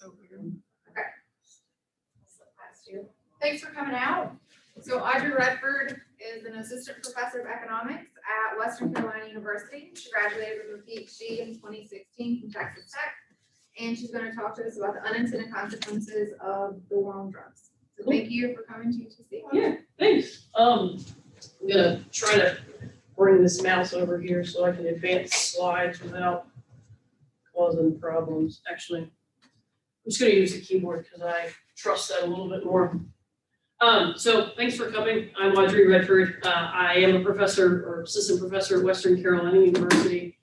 So weird. Okay. I'll slip past you. Thanks for coming out. So Audrey Redford is an assistant professor of economics at Western Carolina University. She graduated with her PhD in 2016 from Texas Tech. And she's going to talk to us about the unintended consequences of the war on drugs. So thank you for coming to UTC. Yeah, thanks. I'm gonna try to bring this mouse over here so I can advance slides without causing problems. Actually, I'm just gonna use the keyboard because I trust that a little bit more. So thanks for coming. I'm Audrey Redford. I am a professor or assistant professor at Western Carolina University.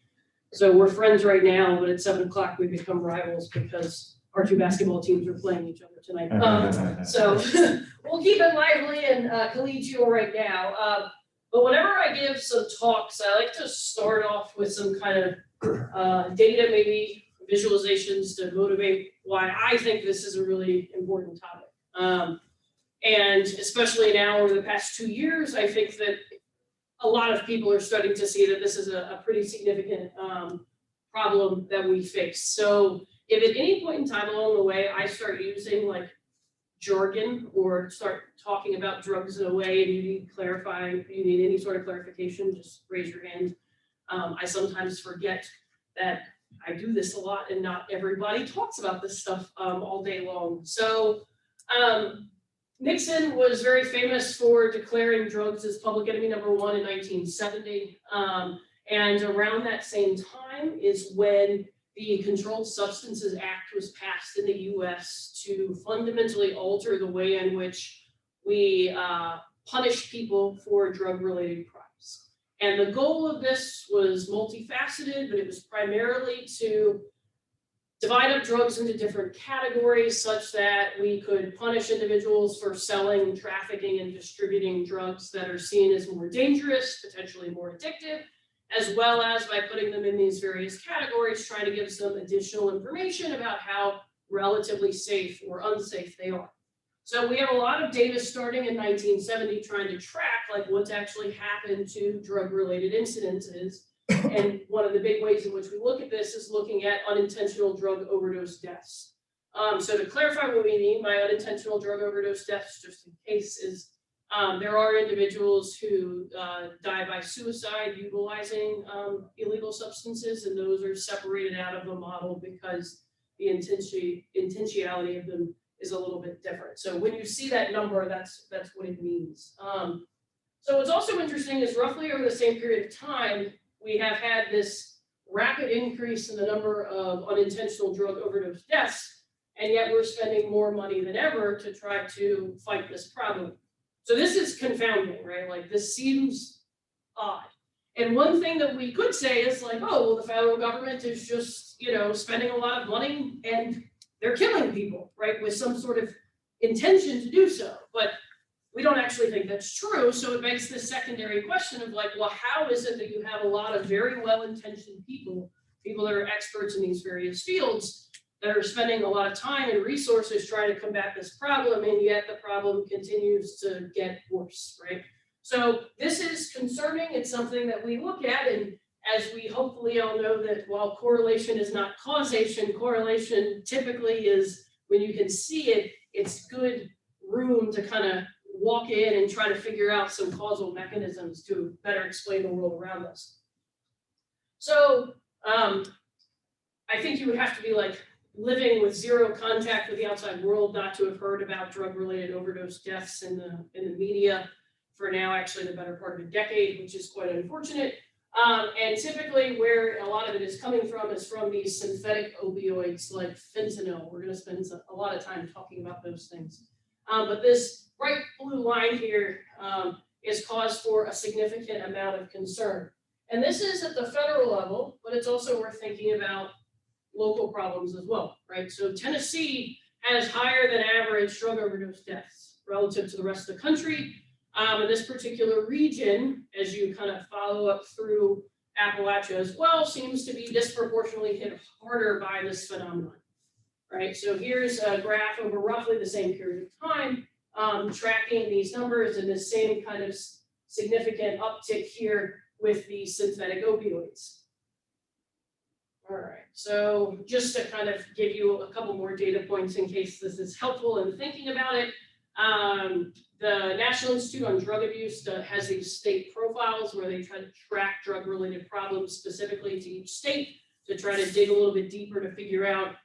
So we're friends right now, but at 7 o'clock we become rivals because our two basketball teams are playing each other tonight. So we'll keep it lively and collegial right now. But whenever I give some talks, I like to start off with some kind of data, maybe visualizations to motivate why I think this is a really important topic. And especially now over the past 2 years, I think that a lot of people are starting to see that this is a pretty significant problem that we face. So if at any point in time along the way, I start using like jargon or start talking about drugs in a way and you need clarifying, you need any sort of clarification, just raise your hand. I sometimes forget that I do this a lot and not everybody talks about this stuff all day long. So Nixon was very famous for declaring drugs as public enemy #1 in 1970. And around that same time is when the Controlled Substances Act was passed in the US to fundamentally alter the way in which we punish people for drug-related crimes. And the goal of this was multifaceted, but it was primarily to divide up drugs into different categories such that we could punish individuals for selling, trafficking, and distributing drugs that are seen as more dangerous, potentially more addictive, as well as by putting them in these various categories, trying to give some additional information about how relatively safe or unsafe they are. So we have a lot of data starting in 1970 trying to track like what's actually happened to drug-related incidences. And one of the big ways in which we look at this is looking at unintentional drug overdose deaths. So to clarify what we mean by unintentional drug overdose deaths, just in case, is there are individuals who die by suicide utilizing illegal substances, and those are separated out of the model because the intentionality of them is a little bit different. So when you see that number, that's what it means. So what's also interesting is roughly over the same period of time, we have had this rapid increase in the number of unintentional drug overdose deaths, and yet we're spending more money than ever to try to fight this problem. So this is confounding, right? Like this seems odd. And one thing that we could say is like, oh, well, the federal government is just, spending a lot of money and they're killing people, right? With some sort of intention to do so. But we don't actually think that's true. So it begs this secondary question of like, well, how is it that you have a lot of very well-intentioned people that are experts in these various fields that are spending a lot of time and resources trying to combat this problem, and yet the problem continues to get worse, right? So this is concerning. It's something that we look at, and as we hopefully all know that while correlation is not causation, correlation typically is when you can see it, it's good room to kind of walk in and try to figure out some causal mechanisms to better explain the world around us. So I think you would have to be like living with zero contact with the outside world not to have heard about drug-related overdose deaths in the media for now, actually the better part of a decade, which is quite unfortunate. And typically where a lot of it is coming from is from these synthetic opioids like fentanyl. We're going to spend a lot of time talking about those things. But this bright blue line here is cause for a significant amount of concern. And this is at the federal level, but it's also worth thinking about local problems as well, right? So Tennessee has higher than average drug overdose deaths relative to the rest of the country. In this particular region, as you kind of follow up through Appalachia as well, seems to be disproportionately hit harder by this phenomenon, right? So here's a graph over roughly the same period of time, tracking these numbers and the same kind of significant uptick here with the synthetic opioids. All right, so just to kind of give you a couple more data points in case this is helpful in thinking about it. The National Institute on Drug Abuse has these state profiles where they try to track drug-related problems specifically to each state to try to dig a little bit deeper to figure out,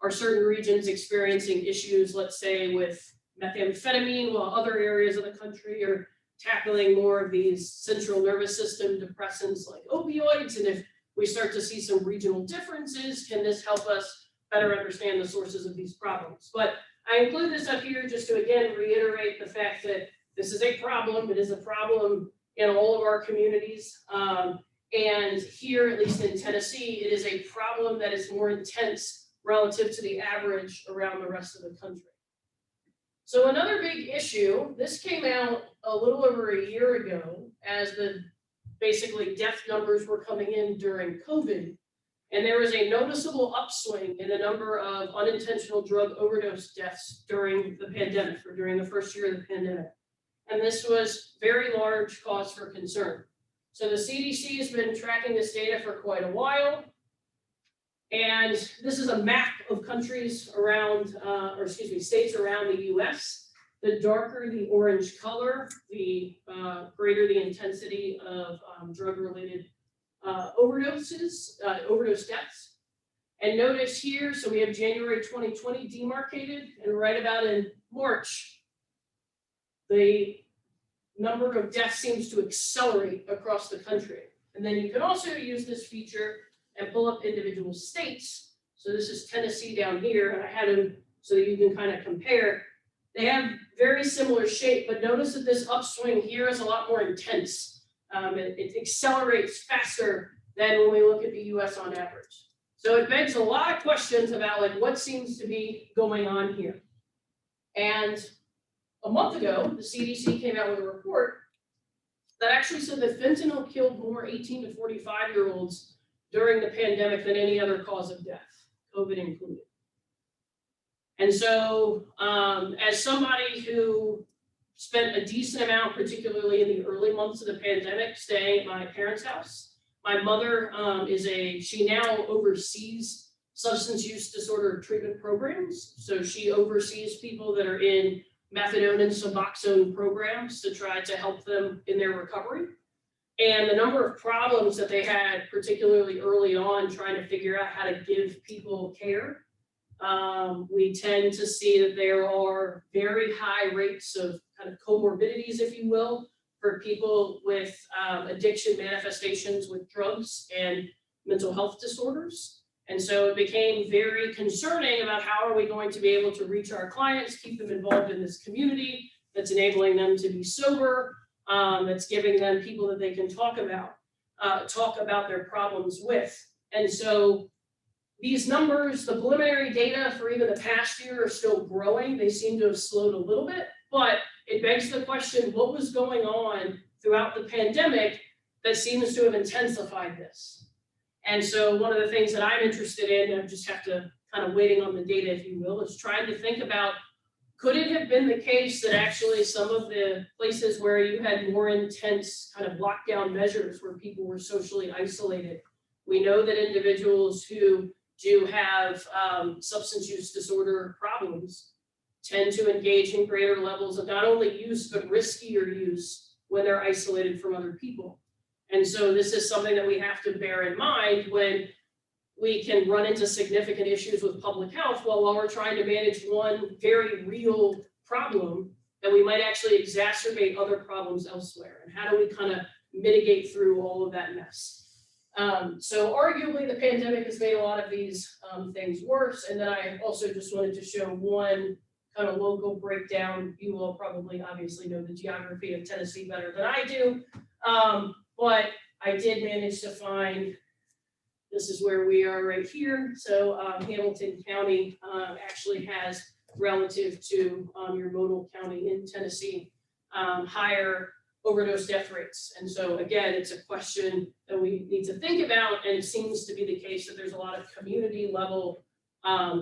are certain regions experiencing issues, let's say, with methamphetamine, while other areas of the country are tackling more of these central nervous system depressants like opioids. And if we start to see some regional differences, can this help us better understand the sources of these problems? But I include this up here just to again reiterate the fact that this is a problem. It is a problem in all of our communities. And here, at least in Tennessee, it is a problem that is more intense relative to the average around the rest of the country. So another big issue, this came out a little over a year ago as the basically death numbers were coming in during COVID. And there was a noticeable upswing in the number of unintentional drug overdose deaths during the pandemic, or during the first year of the pandemic. And this was very large cause for concern. So the CDC has been tracking this data for quite a while. And this is a map of countries around, states around the US. The darker the orange color, the greater the intensity of drug-related overdose deaths. And notice here, so we have January 2020 demarcated, and right about in March, the number of deaths seems to accelerate across the country. And then you can also use this feature and pull up individual states. So this is Tennessee down here, and I had them so that you can kind of compare. They have very similar shape, but notice that this upswing here is a lot more intense. It accelerates faster than when we look at the US on average. So it begs a lot of questions about like what seems to be going on here. And a month ago, the CDC came out with a report that actually said that fentanyl killed more 18 to 45-year-olds during the pandemic than any other cause of death, COVID included. And so as somebody who spent a decent amount, particularly in the early months of the pandemic, staying at my parents' house. My mother she now oversees substance use disorder treatment programs. So she oversees people that are in methadone and Suboxone programs to try to help them in their recovery. And the number of problems that they had, particularly early on, trying to figure out how to give people care. We tend to see that there are very high rates of kind of comorbidities, if you will, for people with addiction manifestations with drugs and mental health disorders. And so it became very concerning about how are we going to be able to reach our clients, keep them involved in this community that's enabling them to be sober, that's giving them people that they can talk about their problems with. And so these numbers, the preliminary data for even the past year are still growing. They seem to have slowed a little bit, but it begs the question, what was going on throughout the pandemic that seems to have intensified this? And so one of the things that I'm interested in, and I just have to kind of waiting on the data, if you will, is trying to think about, could it have been the case that actually some of the places where you had more intense kind of lockdown measures where people were socially isolated, we know that individuals who do have substance use disorder problems tend to engage in greater levels of not only use, but riskier use when they're isolated from other people. And so this is something that we have to bear in mind when we can run into significant issues with public health while we're trying to manage one very real problem that we might actually exacerbate other problems elsewhere. And how do we kind of mitigate through all of that mess? So arguably the pandemic has made a lot of these things worse. And then I also just wanted to show one kind of local breakdown. You will probably obviously know the geography of Tennessee better than I do. But I did manage to find, this is where we are right here. So Hamilton County actually has, relative to your modal county in Tennessee, higher overdose death rates. And so again, it's a question that we need to think about, and it seems to be the case that there's a lot of community level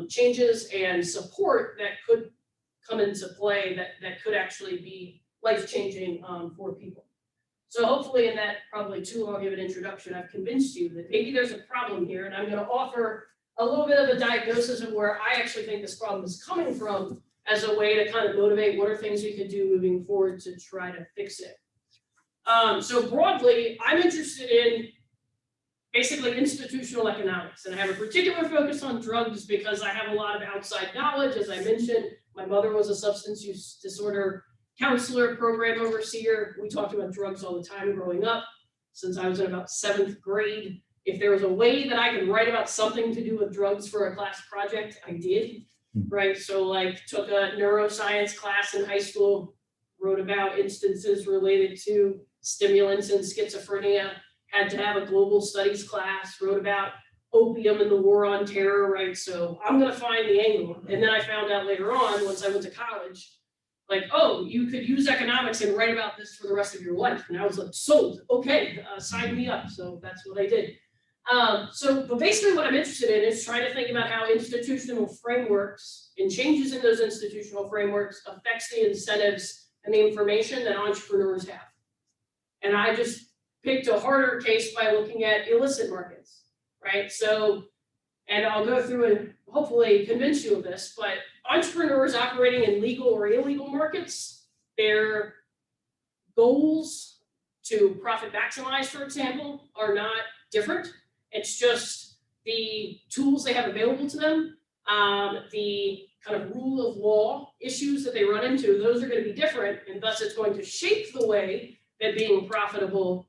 changes and support that could come into play that could actually be life-changing for people. So hopefully in that probably too long of an introduction, I've convinced you that maybe there's a problem here, and I'm going to offer a little bit of a diagnosis of where I actually think this problem is coming from as a way to kind of motivate what are things we could do moving forward to try to fix it. So broadly, I'm interested in basically institutional economics, and I have a particular focus on drugs because I have a lot of outside knowledge. As I mentioned, my mother was a substance use disorder counselor, program overseer. We talked about drugs all the time growing up since I was in about 7th grade. If there was a way that I could write about something to do with drugs for a class project, I did, right? So like took a neuroscience class in high school, wrote about instances related to stimulants and schizophrenia, had to have a global studies class, wrote about opium and the war on terror, right? So I'm gonna find the angle. And then I found out later on, once I went to college, like, oh, you could use economics and write about this for the rest of your life. And I was like, sold, okay, sign me up. So that's what I did. But basically what I'm interested in is trying to think about how institutional frameworks and changes in those institutional frameworks affects the incentives and the information that entrepreneurs have. And I just picked a harder case by looking at illicit markets, right? So, and I'll go through and hopefully convince you of this, but entrepreneurs operating in legal or illegal markets, their goals to profit maximize, for example, are not different. It's just the tools they have available to them, the kind of rule of law issues that they run into, those are going to be different, and thus it's going to shape the way that being profitable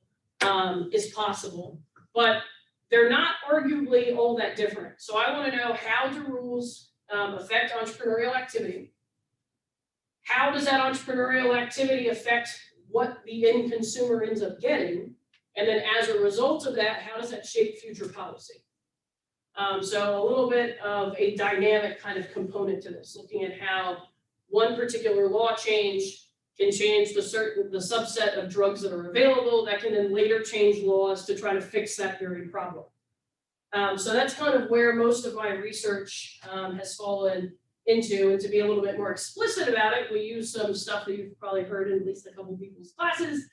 is possible. But they're not arguably all that different. So I want to know, how do rules affect entrepreneurial activity? How does that entrepreneurial activity affect what the end consumer ends up getting? And then as a result of that, how does that shape future policy? So a little bit of a dynamic kind of component to this, looking at how one particular law change can change the subset of drugs that are available that can then later change laws to try to fix that very problem. So that's kind of where most of my research has fallen into. And to be a little bit more explicit about it, we use some stuff that you've probably heard in at least a couple of people's classes,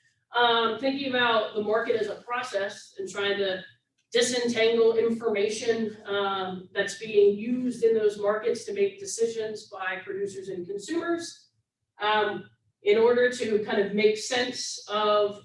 thinking about the market as a process and trying to disentangle information that's being used in those markets to make decisions by producers and consumers. In order to kind of make sense of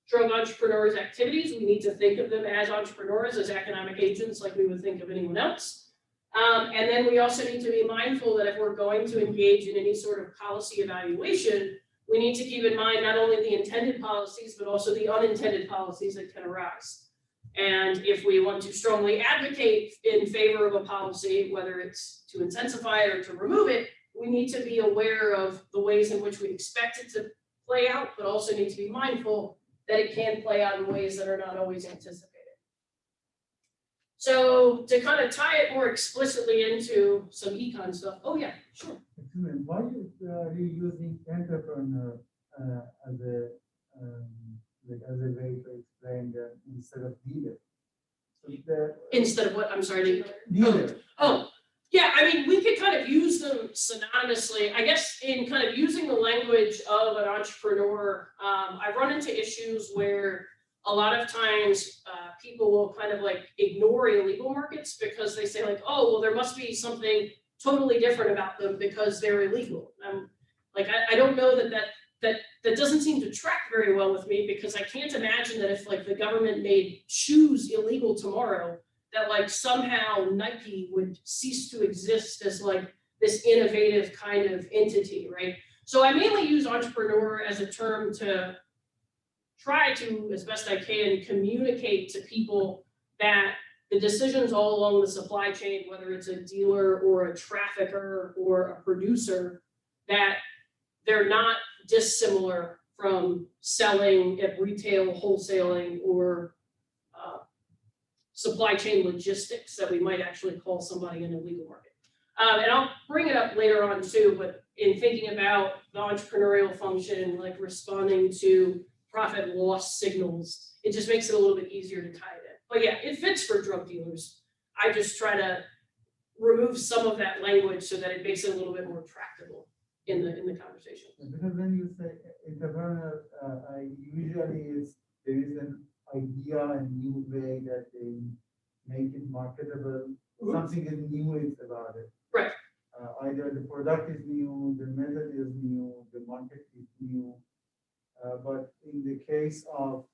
drug entrepreneurs' activities, we need to think of them as entrepreneurs, as economic agents like we would think of anyone else. And then we also need to be mindful that if we're going to engage in any sort of policy evaluation, we need to keep in mind not only the intended policies, but also the unintended policies that can arise. And if we want to strongly advocate in favor of a policy, whether it's to intensify it or to remove it, we need to be aware of the ways in which we expect it to play out, but also need to be mindful that it can play out in ways that are not always anticipated. So to kind of tie it more explicitly into some econ stuff. Oh yeah, sure. Excuse me, why are you using entrepreneur as a way to explain that instead of dealer? So Instead of what? I'm sorry. Dealer. Oh, yeah. I mean, we could kind of use them synonymously. I guess in kind of using the language of an entrepreneur, I run into issues where a lot of times people will kind of like ignore illegal markets because they say like, oh, well, there must be something totally different about them because they're illegal. Like, I don't know that doesn't seem to track very well with me, because I can't imagine that if like the government made shoes illegal tomorrow, that like somehow Nike would cease to exist as like this innovative kind of entity, right? So I mainly use entrepreneur as a term to try to, as best I can, communicate to people that the decisions all along the supply chain, whether it's a dealer or a trafficker or a producer, that they're not dissimilar from selling at retail, wholesaling, or supply chain logistics that we might actually call somebody in a legal market. And I'll bring it up later on too, but in thinking about the entrepreneurial function, like responding to profit loss signals, it just makes it a little bit easier to tie it in. But yeah, it fits for drug dealers. I just try to remove some of that language so that it makes it a little bit more tractable. in the conversation. Because when you say entrepreneur, usually there is an idea and new way that they make it marketable. Something is new is about it. Right. Either the product is new, the method is new, the market is new. But in the case of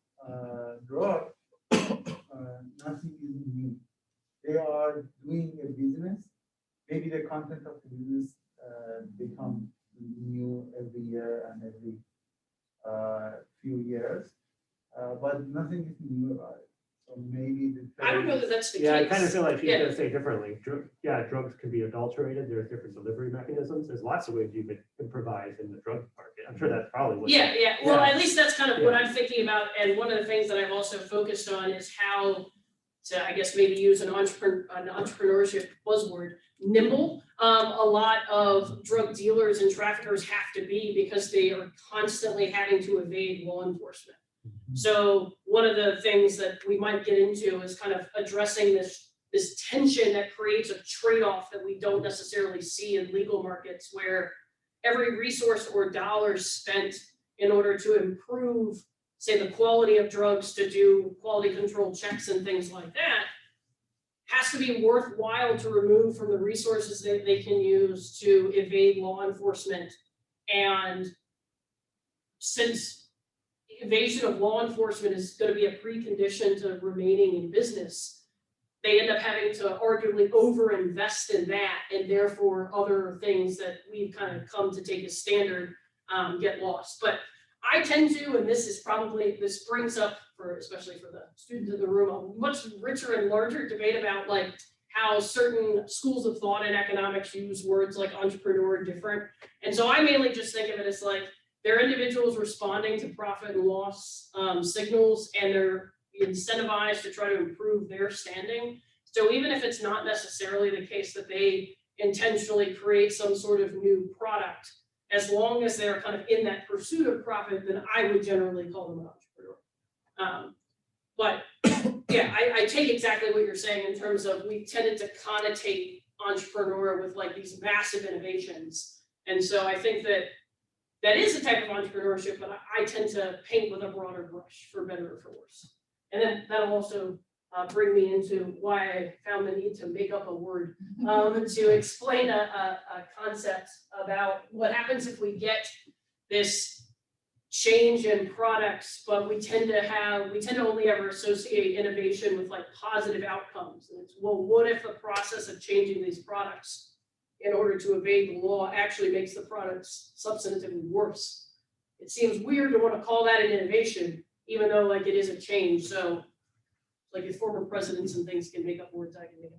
drug, nothing is new. They are doing a business. Maybe the content of the business become new every year and every few years, but nothing is new about it. So maybe I don't know that that's the case. Yeah, I kind of feel like she's Yeah. gonna say differently. Drugs can be adulterated. There's different delivery mechanisms. There's lots of ways you could improvise in the drug market. I'm sure that's probably what. Yeah, well, Yeah. at least that's kind of what I'm thinking about, and one of the things that I've also focused on is how to, I guess, maybe use an entrepreneurship buzzword, nimble. A lot of drug dealers and traffickers have to be because they are constantly having to evade law enforcement. So one of the things that we might get into is kind of addressing this tension that creates a trade-off that we don't necessarily see in legal markets, where every resource or dollar spent in order to improve, say, the quality of drugs, to do quality control checks and things like that, has to be worthwhile to remove from the resources that they can use to evade law enforcement. And since evasion of law enforcement is going to be a precondition to remaining in business, they end up having to arguably overinvest in that, and therefore other things that we've kind of come to take as standard get lost. But I tend to, and this brings up, especially for the students in the room, a much richer and larger debate about like how certain schools of thought in economics use words like entrepreneur different. And so I mainly just think of it as like they're individuals responding to profit and loss signals, and they're incentivized to try to improve their standing. So even if it's not necessarily the case that they intentionally create some sort of new product, as long as they're kind of in that pursuit of profit, then I would generally call them an entrepreneur. But yeah, I take exactly what you're saying in terms of we tended to connotate entrepreneur with like these massive innovations. And so I think that is a type of entrepreneurship, but I tend to paint with a broader brush, for better or for worse. And then that'll also bring me into why I found the need to make up a word to explain a concept about what happens if we get this change in products, but we tend to only ever associate innovation with like positive outcomes. And it's, well, what if the process of changing these products in order to evade the law actually makes the products substantively worse? It seems weird to want to call that an innovation, even though like it is a change. So like if former presidents and things can make up words, I can make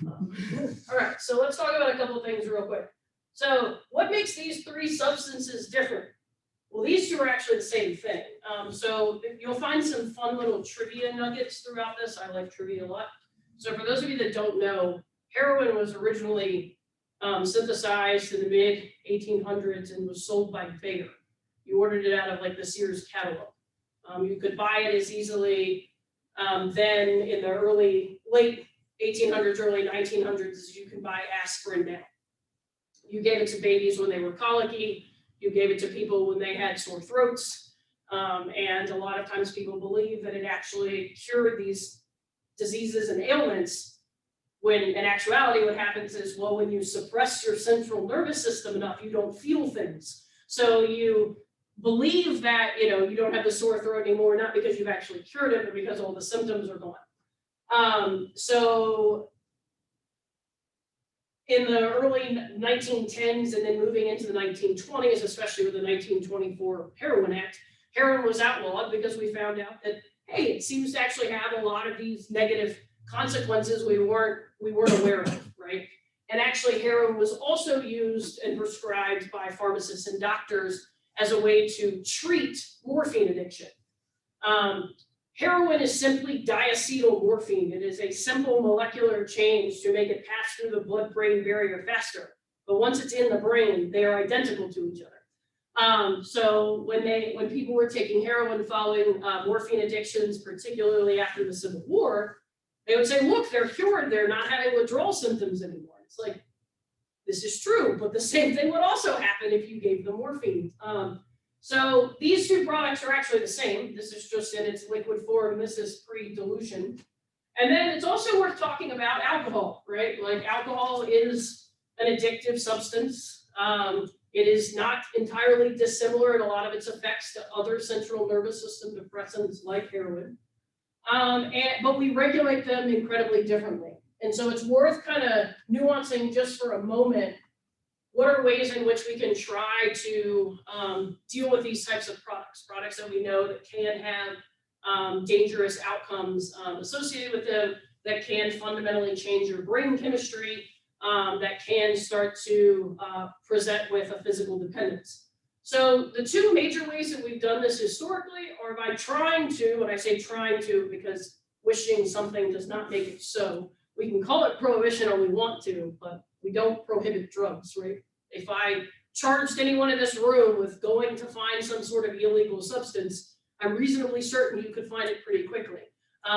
up words. All right, so let's talk about a couple of things real quick. So what makes these three substances different? Well, these two are actually the same thing. So you'll find some fun little trivia nuggets throughout this. I like trivia a lot. So for those of you that don't know, heroin was originally synthesized in the mid 1800s and was sold by Bayer. You ordered it out of like the Sears catalog. You could buy it as easily then in the late 1800s, early 1900s as you can buy aspirin now. You gave it to babies when they were colicky. You gave it to people when they had sore throats. And a lot of times people believe that it actually cured these diseases and ailments, when in actuality what happens is, well, when you suppress your central nervous system enough, you don't feel things. So you believe that, you don't have the sore throat anymore, not because you've actually cured it, but because all the symptoms are gone. So in the early 1910s and then moving into the 1920s, especially with the 1924 Heroin Act, heroin was outlawed because we found out that, hey, it seems to actually have a lot of these negative consequences we weren't aware of, right? And actually heroin was also used and prescribed by pharmacists and doctors as a way to treat morphine addiction. Heroin is simply diacetyl morphine. It is a simple molecular change to make it pass through the blood-brain barrier faster. But once it's in the brain, they are identical to each other. So when people were taking heroin following morphine addictions, particularly after the Civil War, they would say, look, they're cured. They're not having withdrawal symptoms anymore. It's like, this is true, but the same thing would also happen if you gave them morphine. So these two products are actually the same. This is just in its liquid form. This is pre-dilution. And then it's also worth talking about alcohol, right? Like alcohol is an addictive substance. It is not entirely dissimilar in a lot of its effects to other central nervous system depressants like heroin. But we regulate them incredibly differently. And so it's worth kind of nuancing just for a moment, what are ways in which we can try to deal with these types of products that we know that can have dangerous outcomes associated with them, that can fundamentally change your brain chemistry, that can start to present with a physical dependence. So the two major ways that we've done this historically are by trying to, and I say trying to because wishing something does not make it so. We can call it prohibition all we want to, but we don't prohibit drugs, right? If I charged anyone in this room with going to find some sort of illegal substance, I'm reasonably certain you could find it pretty quickly,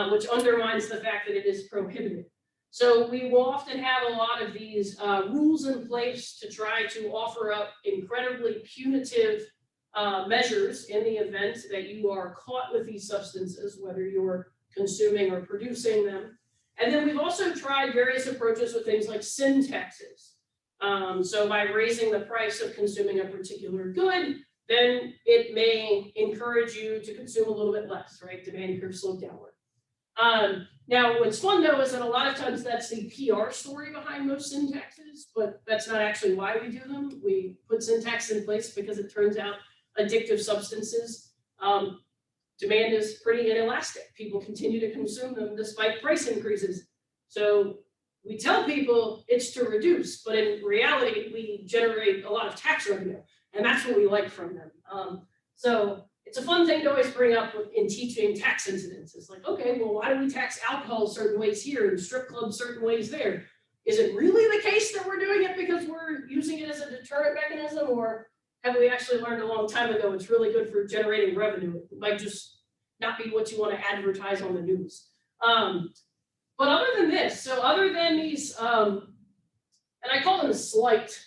which undermines the fact that it is prohibited. So we will often have a lot of these rules in place to try to offer up incredibly punitive measures in the event that you are caught with these substances, whether you're consuming or producing them. And then we've also tried various approaches with things like sin taxes. So by raising the price of consuming a particular good, then it may encourage you to consume a little bit less, right? Demand curve slope downward. Now, what's fun though is that a lot of times that's the PR story behind most sin taxes, but that's not actually why we do them. We put sin tax in place because it turns out addictive substances, demand is pretty inelastic. People continue to consume them despite price increases. So we tell people it's to reduce, but in reality, we generate a lot of tax revenue, and that's what we like from them. So it's a fun thing to always bring up in teaching tax incidents. It's like, okay, well, why do we tax alcohol certain ways here and strip clubs certain ways there? Is it really the case that we're doing it because we're using it as a deterrent mechanism, or have we actually learned a long time ago it's really good for generating revenue? It might just not be what you want to advertise on the news. But other than this, so other than these, and I call them slight,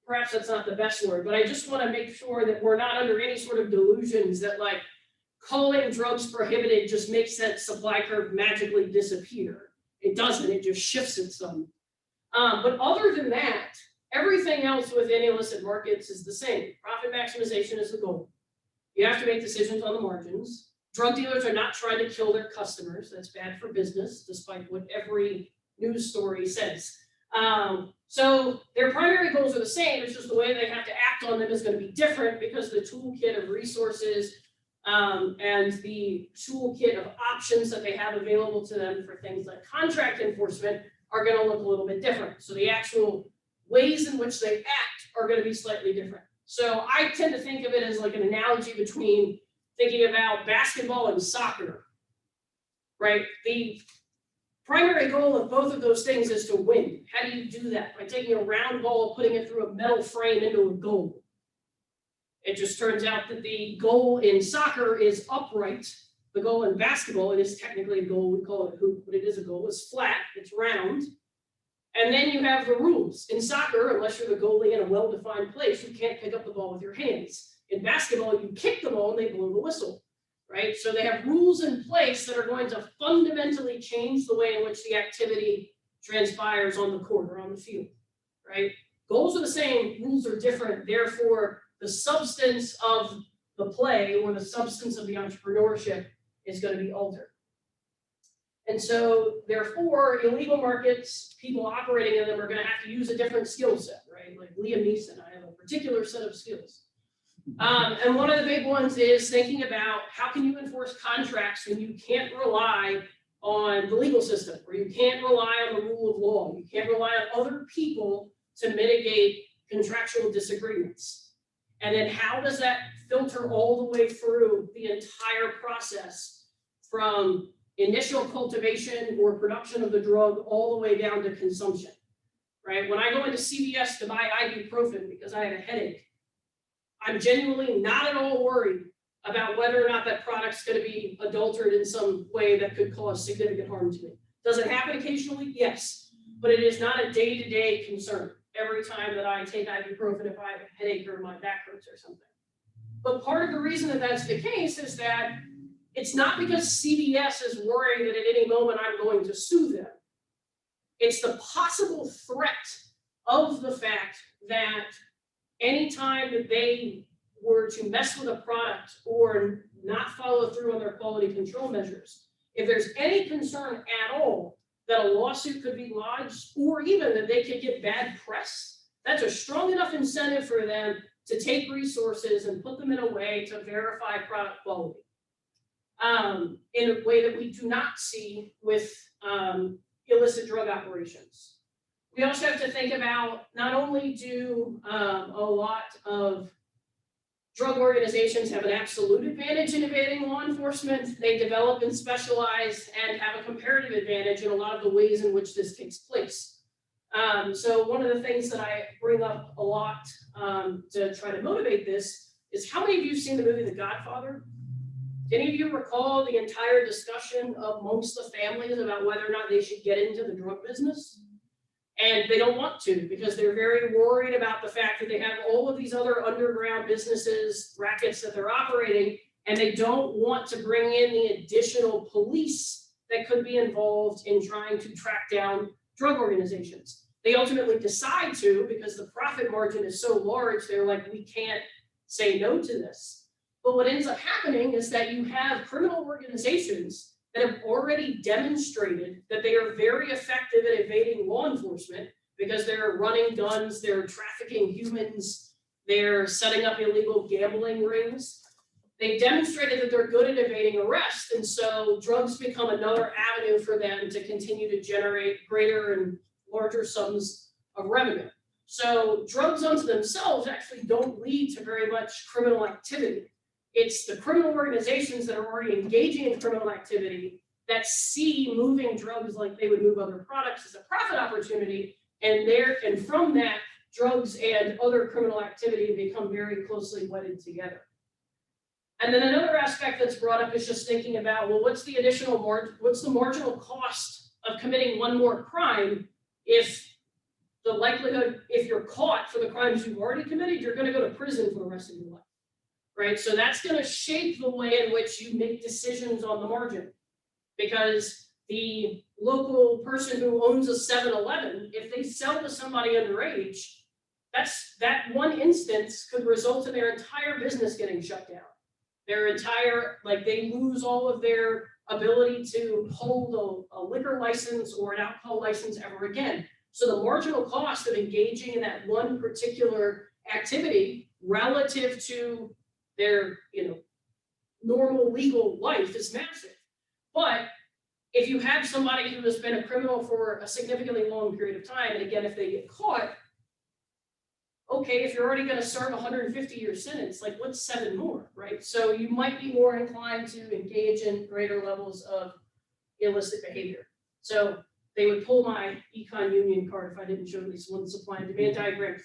perhaps that's not the best word, but I just want to make sure that we're not under any sort of delusions that like calling drugs prohibited just makes that supply curve magically disappear. It doesn't, it just shifts it some. But other than that, everything else within illicit markets is the same. Profit maximization is the goal. You have to make decisions on the margins. Drug dealers are not trying to kill their customers. That's bad for business, despite what every news story says. So their primary goals are the same. It's just the way they have to act on them is going to be different because the toolkit of resources and the toolkit of options that they have available to them for things like contract enforcement are going to look a little bit different. So the actual ways in which they act are going to be slightly different. So I tend to think of it as like an analogy between thinking about basketball and soccer, right? The primary goal of both of those things is to win. How do you do that? By taking a round ball, putting it through a metal frame into a goal. It just turns out that the goal in soccer is upright. The goal in basketball, it is technically a goal, we call it a hoop, but it is a goal, it's flat, it's round. And then you have the rules. In soccer, unless you're the goalie in a well-defined place, you can't pick up the ball with your hands. In basketball, you kick the ball and they blow the whistle, right? So they have rules in place that are going to fundamentally change the way in which the activity transpires on the court or on the field, right? Goals are the same, rules are different. Therefore, the substance of the play or the substance of the entrepreneurship is going to be altered. And so, therefore, illegal markets, people operating in them are going to have to use a different skill set, right? Like Liam Neeson, I have a particular set of skills. And one of the big ones is thinking about how can you enforce contracts when you can't rely on the legal system, or you can't rely on the rule of law, you can't rely on other people to mitigate contractual disagreements. And then how does that filter all the way through the entire process from initial cultivation or production of the drug all the way down to consumption, right? When I go into CVS to buy ibuprofen because I have a headache, I'm genuinely not at all worried about whether or not that product's going to be adulterated in some way that could cause significant harm to me. Does it happen occasionally? Yes. but it is not a day-to-day concern every time that I take ibuprofen if I have a headache or my back hurts or something. But part of the reason that that's the case is that it's not because CVS is worrying that at any moment I'm going to sue them. It's the possible threat of the fact that anytime that they were to mess with a product or not follow through on their quality control measures, if there's any concern at all that a lawsuit could be lodged or even that they could get bad press, that's a strong enough incentive for them to take resources and put them in a way to verify product quality. In a way that we do not see with illicit drug operations. We also have to think about not only do a lot of drug organizations have an absolute advantage in evading law enforcement, they develop and specialize and have a comparative advantage in a lot of the ways in which this takes place. So one of the things that I bring up a lot to try to motivate this is how many of you have seen the movie The Godfather? Do any of you recall the entire discussion amongst the families about whether or not they should get into the drug business? And they don't want to because they're very worried about the fact that they have all of these other underground businesses, rackets that they're operating, and they don't want to bring in the additional police that could be involved in trying to track down drug organizations. They ultimately decide to because the profit margin is so large, they're like, we can't say no to this. But what ends up happening is that you have criminal organizations that have already demonstrated that they are very effective at evading law enforcement because they're running guns, they're trafficking humans, they're setting up illegal gambling rings. They've demonstrated that they're good at evading arrest, and so drugs become another avenue for them to continue to generate greater and larger sums of revenue. So drugs unto themselves actually don't lead to very much criminal activity. It's the criminal organizations that are already engaging in criminal activity that see moving drugs like they would move other products as a profit opportunity, and from that, drugs and other criminal activity become very closely wedded together. And then another aspect that's brought up is just thinking about, well, what's the marginal cost of committing one more crime if the likelihood, if you're caught for the crimes you've already committed, you're going to go to prison for the rest of your life. Right, so that's going to shape the way in which you make decisions on the margin, because the local person who owns a 7-Eleven, if they sell to somebody underage, that one instance could result in their entire business getting shut down. They lose all of their ability to hold a liquor license or an alcohol license ever again. So the marginal cost of engaging in that one particular activity relative to their normal legal life is massive. But if you have somebody who has been a criminal for a significantly long period of time, and again, if they get caught, okay, if you're already going to serve a 150-year sentence, like what's 7 more, right? So you might be more inclined to engage in greater levels of illicit behavior. So they would pull my econ union card if I didn't show at least one supply and demand diagram.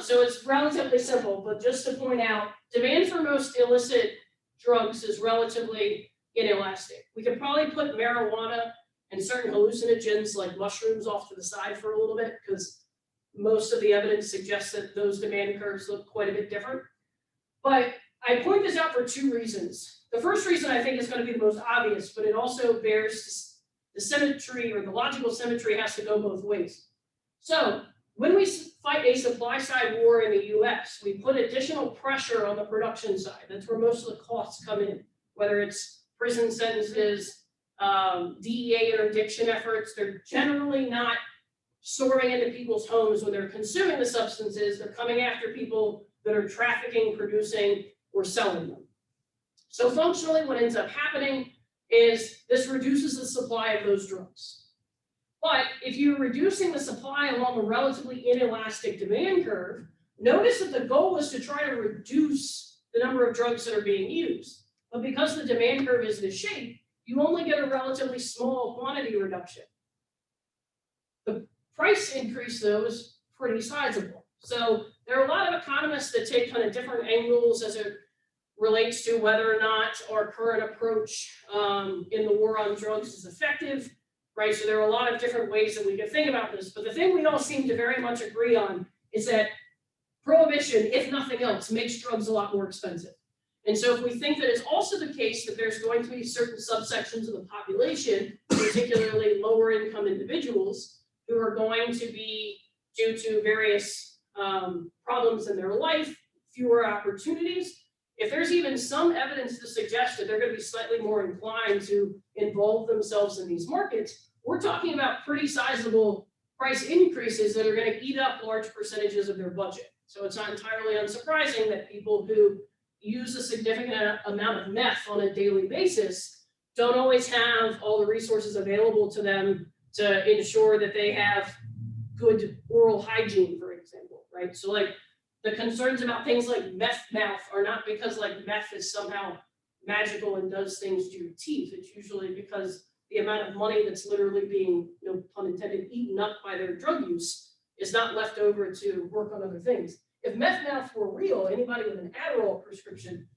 So it's relatively simple, but just to point out, demand for most illicit drugs is relatively inelastic. We could probably put marijuana and certain hallucinogens like mushrooms off to the side for a little bit because most of the evidence suggests that those demand curves look quite a bit different. But I point this out for 2 reasons. The first reason I think is going to be the most obvious, but it also bears the symmetry, or the logical symmetry has to go both ways. So when we fight a supply side war in the US, we put additional pressure on the production side. That's where most of the costs come in, whether it's prison sentences, DEA interdiction efforts. They're generally not storming into people's homes when they're consuming the substances. They're coming after people that are trafficking, producing, or selling them. So functionally, what ends up happening is this reduces the supply of those drugs. But if you're reducing the supply along a relatively inelastic demand curve, notice that the goal is to try to reduce the number of drugs that are being used. But because the demand curve is this shape, you only get a relatively small quantity reduction. The price increase, though, is pretty sizable. So there are a lot of economists that take kind of different angles as it relates to whether or not our current approach in the war on drugs is effective right? So there are a lot of different ways that we can think about this, but the thing we all seem to very much agree on is that prohibition, if nothing else, makes drugs a lot more expensive. And so if we think that it's also the case that there's going to be certain subsections of the population, particularly lower income individuals, who are going to be, due to various problems in their life, fewer opportunities, if there's even some evidence to suggest that they're going to be slightly more inclined to involve themselves in these markets, we're talking about pretty sizable price increases that are going to eat up large percentages of their budget. So it's not entirely unsurprising that people who use a significant amount of meth on a daily basis don't always have all the resources available to them to ensure that they have good oral hygiene, for example, right? So like the concerns about things like meth mouth are not because like meth is somehow magical and does things to your teeth. It's usually because the amount of money that's literally being, no pun intended, eaten up by their drug use is not left over to work on other things. If meth mouth were real, anybody with an Adderall prescription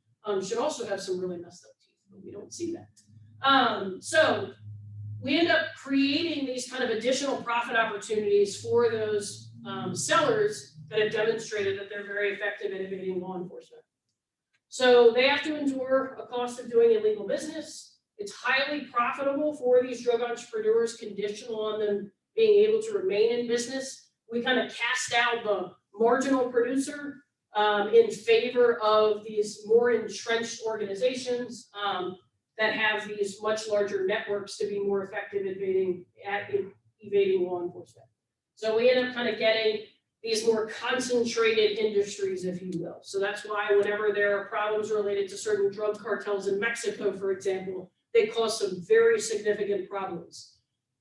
should also have some really messed up teeth, but we don't see that. So we end up creating these kind of additional profit opportunities for those sellers that have demonstrated that they're very effective at evading law enforcement. So they have to endure a cost of doing illegal business. It's highly profitable for these drug entrepreneurs, conditional on them being able to remain in business. We kind of cast out the marginal producer in favor of these more entrenched organizations that have these much larger networks to be more effective at evading law enforcement. So we end up kind of getting these more concentrated industries, if you will. So that's why whenever there are problems related to certain drug cartels in Mexico, for example, they cause some very significant problems.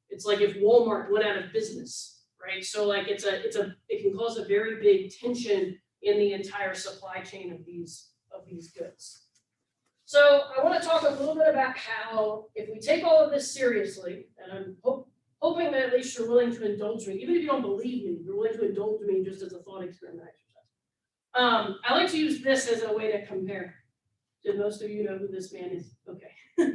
It's like if Walmart went out of business, right? So like it can cause a very big tension in the entire supply chain of these goods. So I want to talk a little bit about how, if we take all of this seriously, and I'm hoping that at least you're willing to indulge me, even if you don't believe me, you're willing to indulge me just as a thought experiment exercise. I like to use this as a way to compare. Did most of you know who this man is? Okay.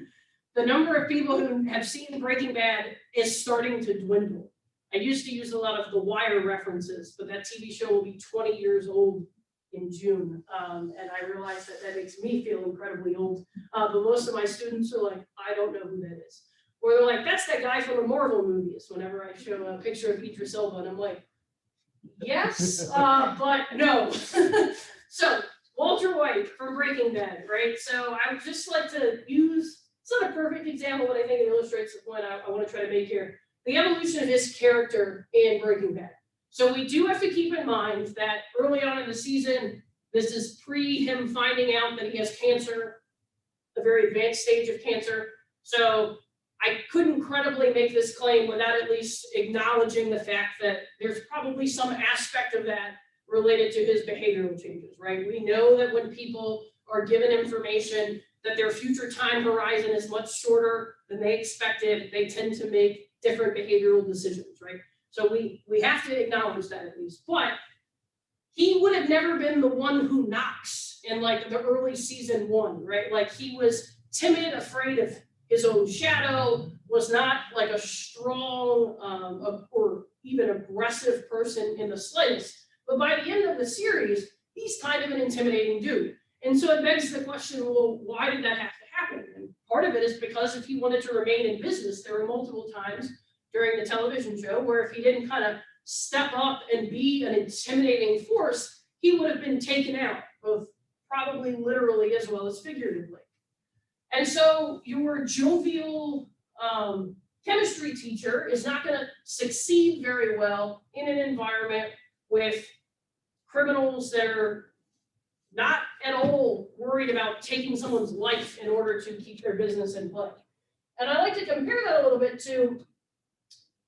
The number of people who have seen Breaking Bad is starting to dwindle. I used to use a lot of The Wire references, but that TV show will be 20 years old in June, and I realize that makes me feel incredibly old. But most of my students are like, I don't know who that is. Or they're like, that's that guy from the Marvel movies, whenever I show a picture of Idris Elba, and I'm like, yes, but no. So, Walter White from Breaking Bad, right? So I would just like to use, it's not a perfect example, but I think it illustrates the point I want to try to make here. The evolution of his character in Breaking Bad. So we do have to keep in mind that early on in the season, this is pre him finding out that he has cancer, a very advanced stage of cancer. So I couldn't credibly make this claim without at least acknowledging the fact that there's probably some aspect of that related to his behavioral changes, right? We know that when people are given information that their future time horizon is much shorter than they expected, they tend to make different behavioral decisions, right? So we have to acknowledge that at least. But he would have never been the one who knocks in like the early season one, right? Like he was timid, afraid of his own shadow, was not like a strong or even aggressive person in the slightest. But by the end of the series, he's kind of an intimidating dude. And so it begs the question, well, why did that have to happen? And part of it is because if he wanted to remain in business, there were multiple times during the television show where if he didn't kind of step up and be an intimidating force, he would have been taken out, both probably literally as well as figuratively. And so your jovial chemistry teacher is not going to succeed very well in an environment with criminals that are not at all worried about taking someone's life in order to keep their business in play. And I like to compare that a little bit to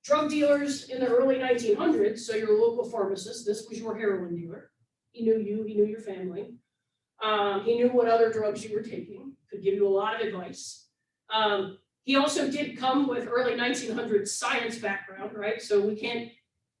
drug dealers in the early 1900s. So your local pharmacist, this was your heroin dealer. He knew you, he knew your family. He knew what other drugs you were taking, could give you a lot of advice. He also did come with early 1900s science background, right? So we can't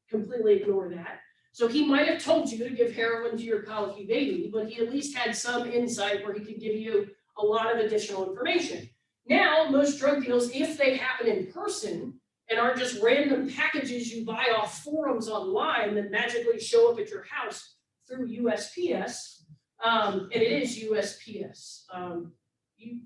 completely ignore that. So he might have told you to give heroin to your colicky baby, but he at least had some insight where he could give you a lot of additional information. Now, most drug deals, if they happen in person, and aren't just random packages you buy off forums online that magically show up at your house through USPS, and it is USPS.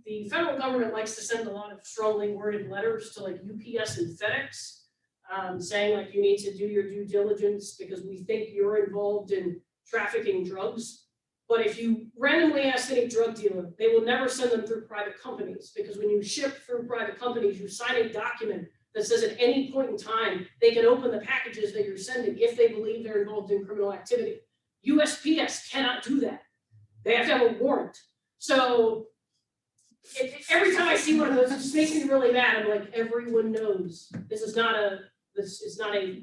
The federal government likes to send a lot of strongly worded letters to like UPS and FedEx, saying like you need to do your due diligence because we think you're involved in trafficking drugs. But if you randomly ask any drug dealer, they will never send them through private companies, because when you ship through private companies, you sign a document that says at any point in time, they can open the packages that you're sending if they believe they're involved in criminal activity. USPS cannot do that. They have to have a warrant. So every time I see one of those, it just makes me really mad. I'm like, everyone knows this is not a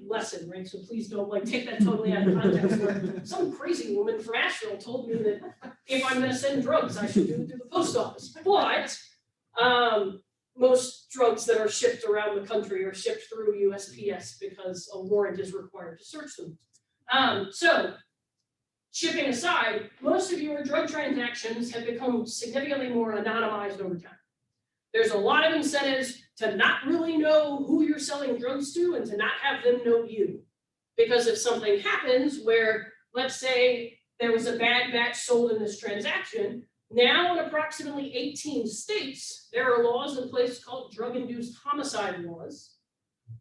lesson, right? So please don't like take that totally out of context. Where some crazy woman from Asheville told me that if I'm going to send drugs, I should do it through the post office. But most drugs that are shipped around the country are shipped through USPS because a warrant is required to search them. So shipping aside, most of your drug transactions have become significantly more anonymized over time. There's a lot of incentives to not really know who you're selling drugs to and to not have them know you. Because if something happens where, let's say, there was a bad batch sold in this transaction, now in approximately 18 states, there are laws in place called drug-induced homicide laws,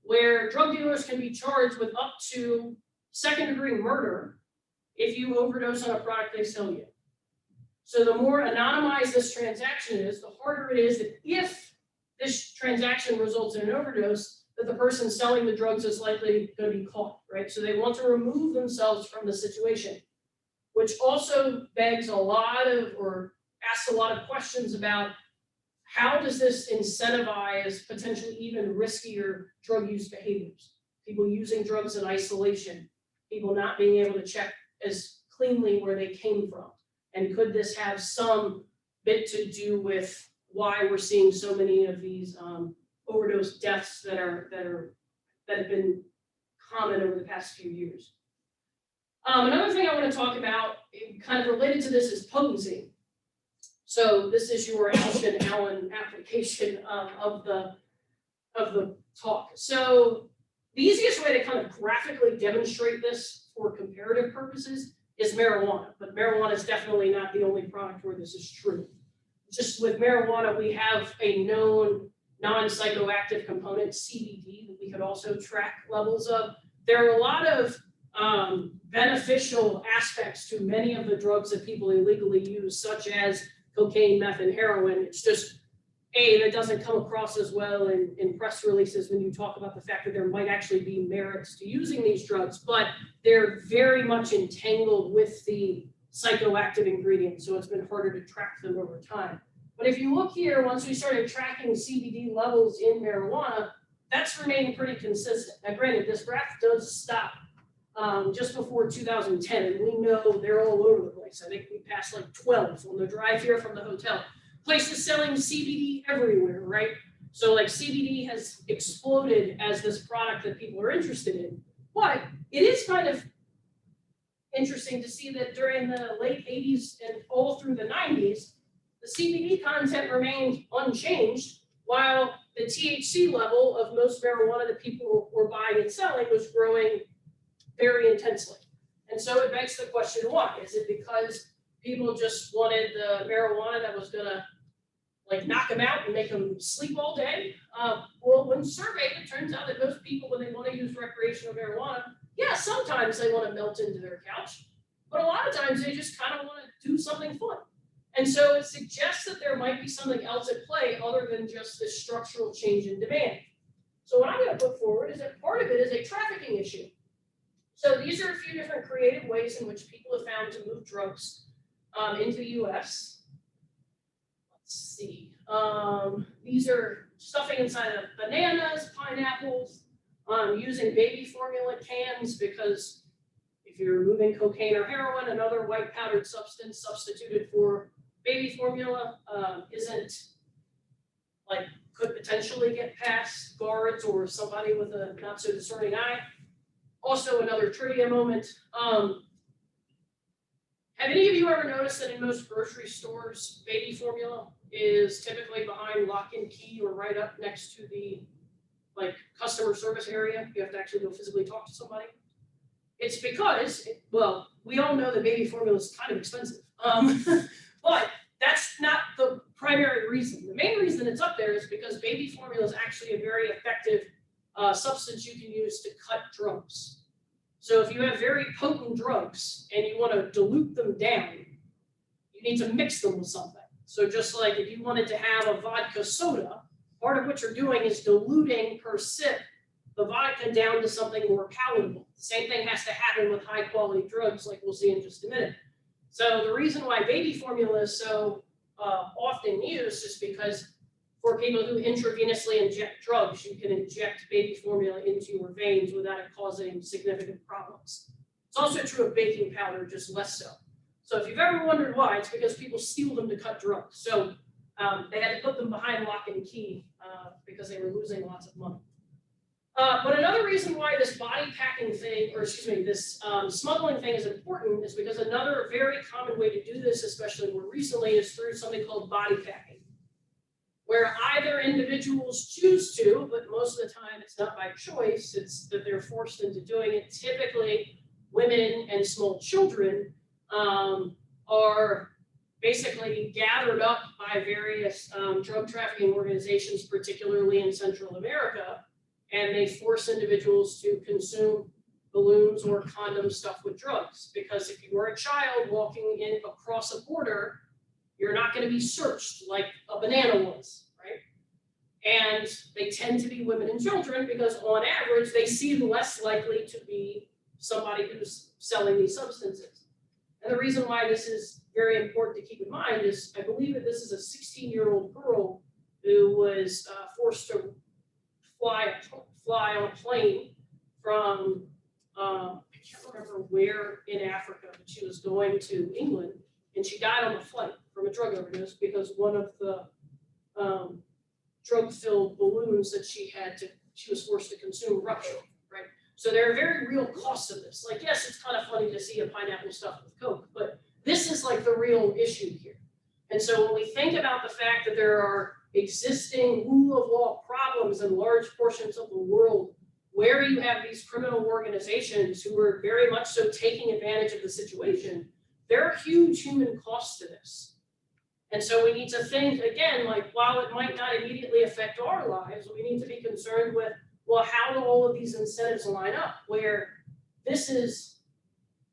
where drug dealers can be charged with up to second-degree murder if you overdose on a product they sell you. So the more anonymized this transaction is, the harder it is that if this transaction results in an overdose, that the person selling the drugs is likely going to be caught, right? So they want to remove themselves from the situation, which also begs a lot of, or asks a lot of questions about how does this incentivize potentially even riskier drug use behaviors? People using drugs in isolation, people not being able to check as cleanly where they came from. And could this have some bit to do with why we're seeing so many of these overdose deaths that have been common over the past few years? Another thing I want to talk about, kind of related to this, is potency. So this is your Allen application of the talk. So the easiest way to kind of graphically demonstrate this for comparative purposes is marijuana, but marijuana is definitely not the only product where this is true. Just with marijuana, we have a known non-psychoactive component, CBD, that we could also track levels of. There are a lot of beneficial aspects to many of the drugs that people illegally use, such as cocaine, meth, and heroin. It's just, that doesn't come across as well in press releases when you talk about the fact that there might actually be merits to using these drugs, but they're very much entangled with the psychoactive ingredients, so it's been harder to track them over time. But if you look here, once we started tracking CBD levels in marijuana, that's remained pretty consistent. Now granted, this graph does stop just before 2010, and we know they're all over the place. I think we passed like 12 on the drive here from the hotel. Places selling CBD everywhere, right? So like CBD has exploded as this product that people are interested in. But it is kind of interesting to see that during the late 80s and all through the 90s, the CBD content remained unchanged, while the THC level of most marijuana that people were buying and selling was growing very intensely. And so it begs the question, why? Is it because people just wanted the marijuana that was gonna like knock them out and make them sleep all day? Well, when surveyed, it turns out that most people, when they want to use recreational marijuana, yeah, sometimes they want to melt into their couch, but a lot of times they just kind of want to do something fun. And so it suggests that there might be something else at play other than just this structural change in demand. So what I'm going to put forward is that part of it is a trafficking issue. So these are a few different creative ways in which people have found to move drugs into the US. Let's see. These are stuffing inside of bananas, pineapples, using baby formula cans, because if you're moving cocaine or heroin, another white powdered substance substituted for baby formula isn't like, could potentially get past guards or somebody with a not so discerning eye. Also, another trivia moment. Have any of you ever noticed that in most grocery stores, baby formula is typically behind lock and key or right up next to the like customer service area, you have to actually go physically talk to somebody. It's because, well, we all know that baby formula is kind of expensive. But that's not the primary reason. The main reason it's up there is because baby formula is actually a very effective substance you can use to cut drugs. So if you have very potent drugs and you want to dilute them down, you need to mix them with something. So just like if you wanted to have a vodka soda, part of what you're doing is diluting per sip the vodka down to something more palatable. The same thing has to happen with high quality drugs, like we'll see in just a minute. So the reason why baby formula is so often used is because for people who intravenously inject drugs, you can inject baby formula into your veins without it causing significant problems. It's also true of baking powder, just less so. So if you've ever wondered why, it's because people steal them to cut drugs. So they had to put them behind lock and key because they were losing lots of money. But another reason why this body packing thing, or excuse me, this smuggling thing is important is because another very common way to do this, especially more recently, is through something called body packing, where either individuals choose to, but most of the time it's not by choice, it's that they're forced into doing it. Typically, women and small children are basically gathered up by various drug trafficking organizations, particularly in Central America, and they force individuals to consume balloons or condoms stuffed with drugs. Because if you were a child walking in across a border, you're not going to be searched like a banana was, right? And they tend to be women and children because on average, they seem less likely to be somebody who's selling these substances. And the reason why this is very important to keep in mind is I believe that this is a 16-year-old girl who was forced to fly on a plane from, I can't remember where in Africa, but she was going to England, and she died on the flight from a drug overdose because one of the drug-filled balloons that she was forced to consume ruptured, right? So there are very real costs of this. Like, yes, it's kind of funny to see a pineapple stuffed with Coke, but this is like the real issue here. And so when we think about the fact that there are existing rule of law problems in large portions of the world where you have these criminal organizations who are very much so taking advantage of the situation, there are huge human costs to this. And so we need to think, again, like while it might not immediately affect our lives, we need to be concerned with, well, how do all of these incentives line up where this is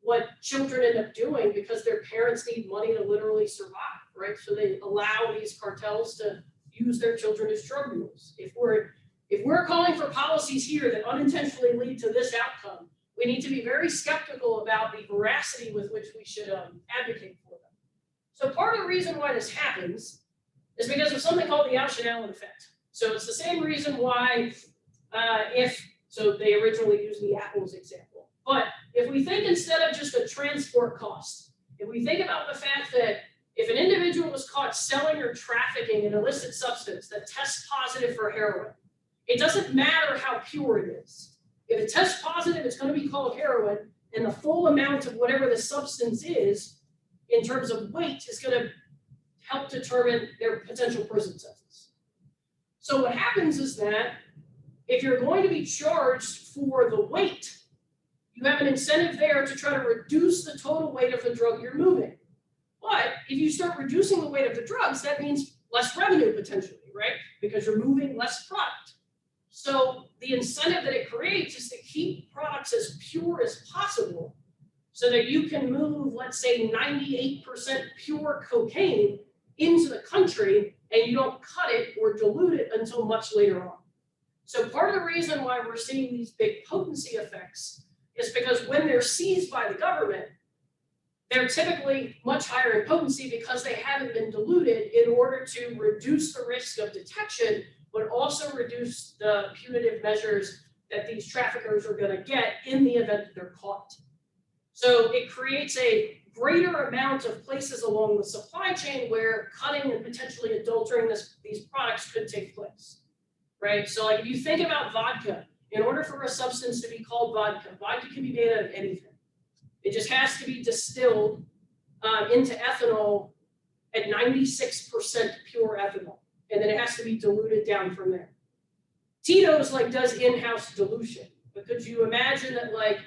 what children end up doing because their parents need money to literally survive, right? So they allow these cartels to use their children as drug mules. If we're calling for policies here that unintentionally lead to this outcome, we need to be very skeptical about the veracity with which we should advocate for them. So part of the reason why this happens is because of something called the Allen effect. So it's the same reason why so they originally used the apples example. But if we think instead of just a transport cost, if we think about the fact that if an individual was caught selling or trafficking an illicit substance that tests positive for heroin, it doesn't matter how pure it is. If it tests positive, it's going to be called heroin, and the full amount of whatever the substance is in terms of weight is going to help determine their potential prison sentence. So what happens is that if you're going to be charged for the weight, you have an incentive there to try to reduce the total weight of the drug you're moving. But if you start reducing the weight of the drugs, that means less revenue potentially, right? Because you're moving less product. So the incentive that it creates is to keep products as pure as possible so that you can move, let's say, 98% pure cocaine into the country and you don't cut it or dilute it until much later on. So part of the reason why we're seeing these big potency effects is because when they're seized by the government, they're typically much higher in potency because they haven't been diluted in order to reduce the risk of detection, but also reduce the punitive measures that these traffickers are going to get in the event that they're caught. So it creates a greater amount of places along the supply chain where cutting and potentially adulterating these products could take place, right? So like if you think about vodka, in order for a substance to be called vodka, vodka can be made out of anything. It just has to be distilled into ethanol at 96% pure ethanol, and then it has to be diluted down from there. Tito's like does in-house dilution, but could you imagine that like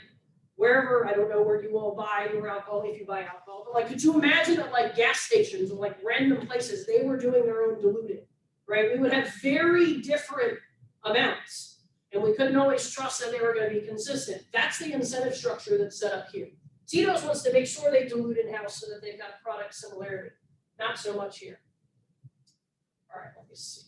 wherever, I don't know where you all buy your alcohol, if you buy alcohol, but like, could you imagine that like gas stations or like random places, they were doing their own diluting, right? We would have very different amounts, and we couldn't always trust that they were gonna be consistent. That's the incentive structure that's set up here. Tito's wants to make sure they dilute in-house so that they've got product similarity. Not so much here. All right, let me see.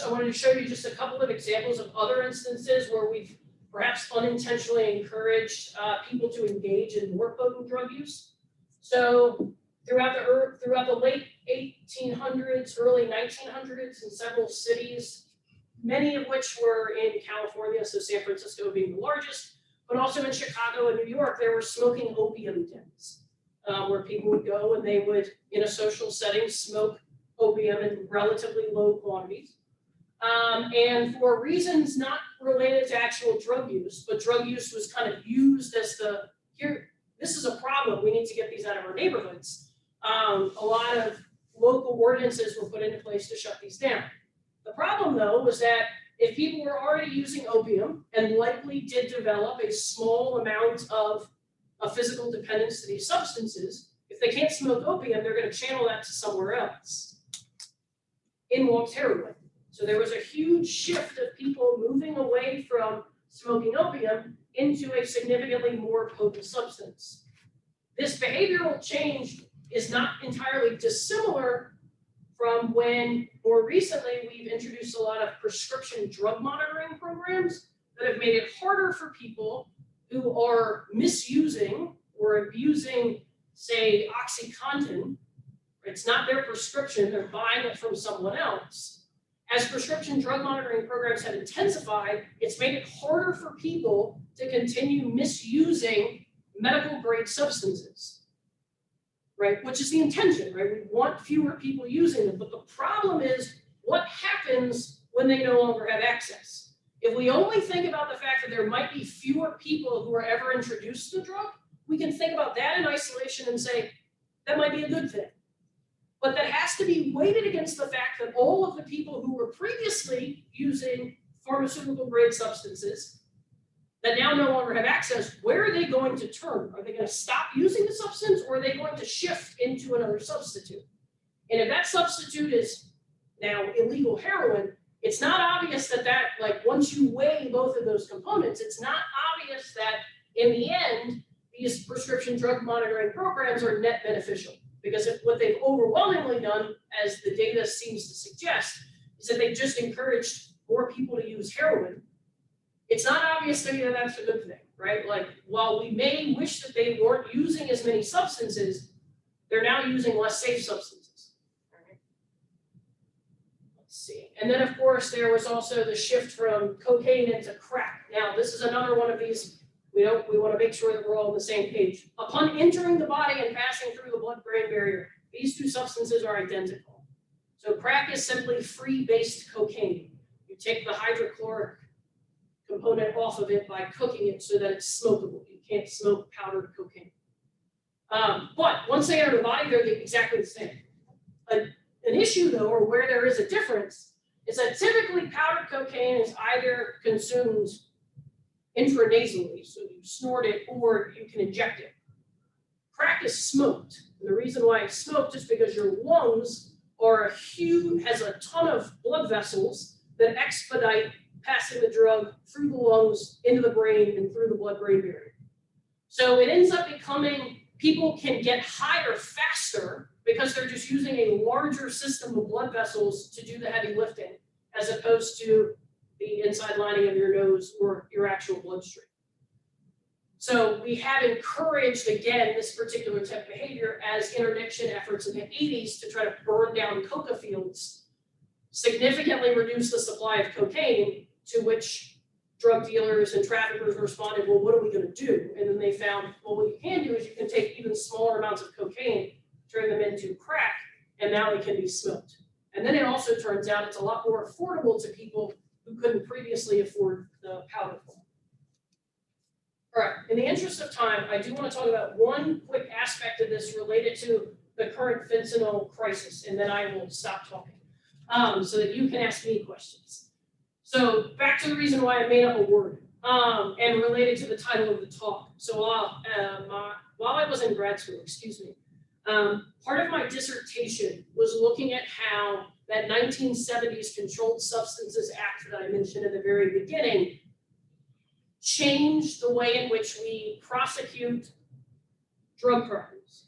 I wanted to show you just a couple of examples of other instances where we've perhaps unintentionally encouraged people to engage in more potent drug use. So throughout the late 1800s, early 1900s in several cities, many of which were in California, so San Francisco being the largest, but also in Chicago and New York, there were smoking opium dens where people would go and they would, in a social setting, smoke opium in relatively low quantities. And for reasons not related to actual drug use, but drug use was kind of used as this is a problem, we need to get these out of our neighborhoods. A lot of local ordinances were put into place to shut these down. The problem though was that if people were already using opium and likely did develop a small amount of a physical dependence to these substances, if they can't smoke opium, they're going to channel that to somewhere else. In walks heroin. So there was a huge shift of people moving away from smoking opium into a significantly more potent substance. This behavioral change is not entirely dissimilar from when more recently we've introduced a lot of prescription drug monitoring programs that have made it harder for people who are misusing or abusing, say, OxyContin. It's not their prescription, they're buying it from someone else. As prescription drug monitoring programs have intensified, it's made it harder for people to continue misusing medical grade substances, right? Which is the intention, right? We want fewer people using them, but the problem is what happens when they no longer have access? If we only think about the fact that there might be fewer people who are ever introduced to the drug, we can think about that in isolation and say, that might be a good thing. But that has to be weighted against the fact that all of the people who were previously using pharmaceutical grade substances that now no longer have access, where are they going to turn? Are they going to stop using the substance, or are they going to shift into another substitute? And if that substitute is now illegal heroin, it's not obvious that like once you weigh both of those components, it's not obvious that in the end, these prescription drug monitoring programs are net beneficial. Because if what they've overwhelmingly done, as the data seems to suggest, is that they've just encouraged more people to use heroin. It's not obvious to me that that's a good thing, right? Like, while we may wish that they weren't using as many substances, they're now using less safe substances. Right? Let's see. And then, of course, there was also the shift from cocaine into crack. Now, this is another one of these. We want to make sure that we're all on the same page. Upon entering the body and passing through the blood-brain barrier, these two substances are identical. So crack is simply free-based cocaine. You take the hydrochloric component off of it by cooking it so that it's smokable. You can't smoke powdered cocaine. But once they enter the body, they're exactly the same. An issue, though, or where there is a difference, is that typically powdered cocaine is either consumed intranasally, so you snort it, or you can inject it. Crack is smoked. And the reason why it's smoked is because your lungs has a ton of blood vessels that expedite passing the drug through the lungs, into the brain, and through the blood-brain barrier. So it ends up becoming, people can get higher faster because they're just using a larger system of blood vessels to do the heavy lifting, as opposed to the inside lining of your nose or your actual bloodstream. So we have encouraged, again, this particular type of behavior as interdiction efforts in the 80s to try to burn down coca fields, significantly reduce the supply of cocaine, to which drug dealers and traffickers responded, well, what are we going to do? And then they found, well, what you can do is you can take even smaller amounts of cocaine, turn them into crack, and now they can be smoked. And then it also turns out it's a lot more affordable to people who couldn't previously afford the powder form. All right, in the interest of time, I do want to talk about one quick aspect of this related to the current fentanyl crisis, and then I will stop talking, so that you can ask me questions. So back to the reason why I made up a word, and related to the title of the talk. So while I was in grad school, part of my dissertation was looking at how that 1970s Controlled Substances Act that I mentioned at the very beginning changed the way in which we prosecute drug crimes.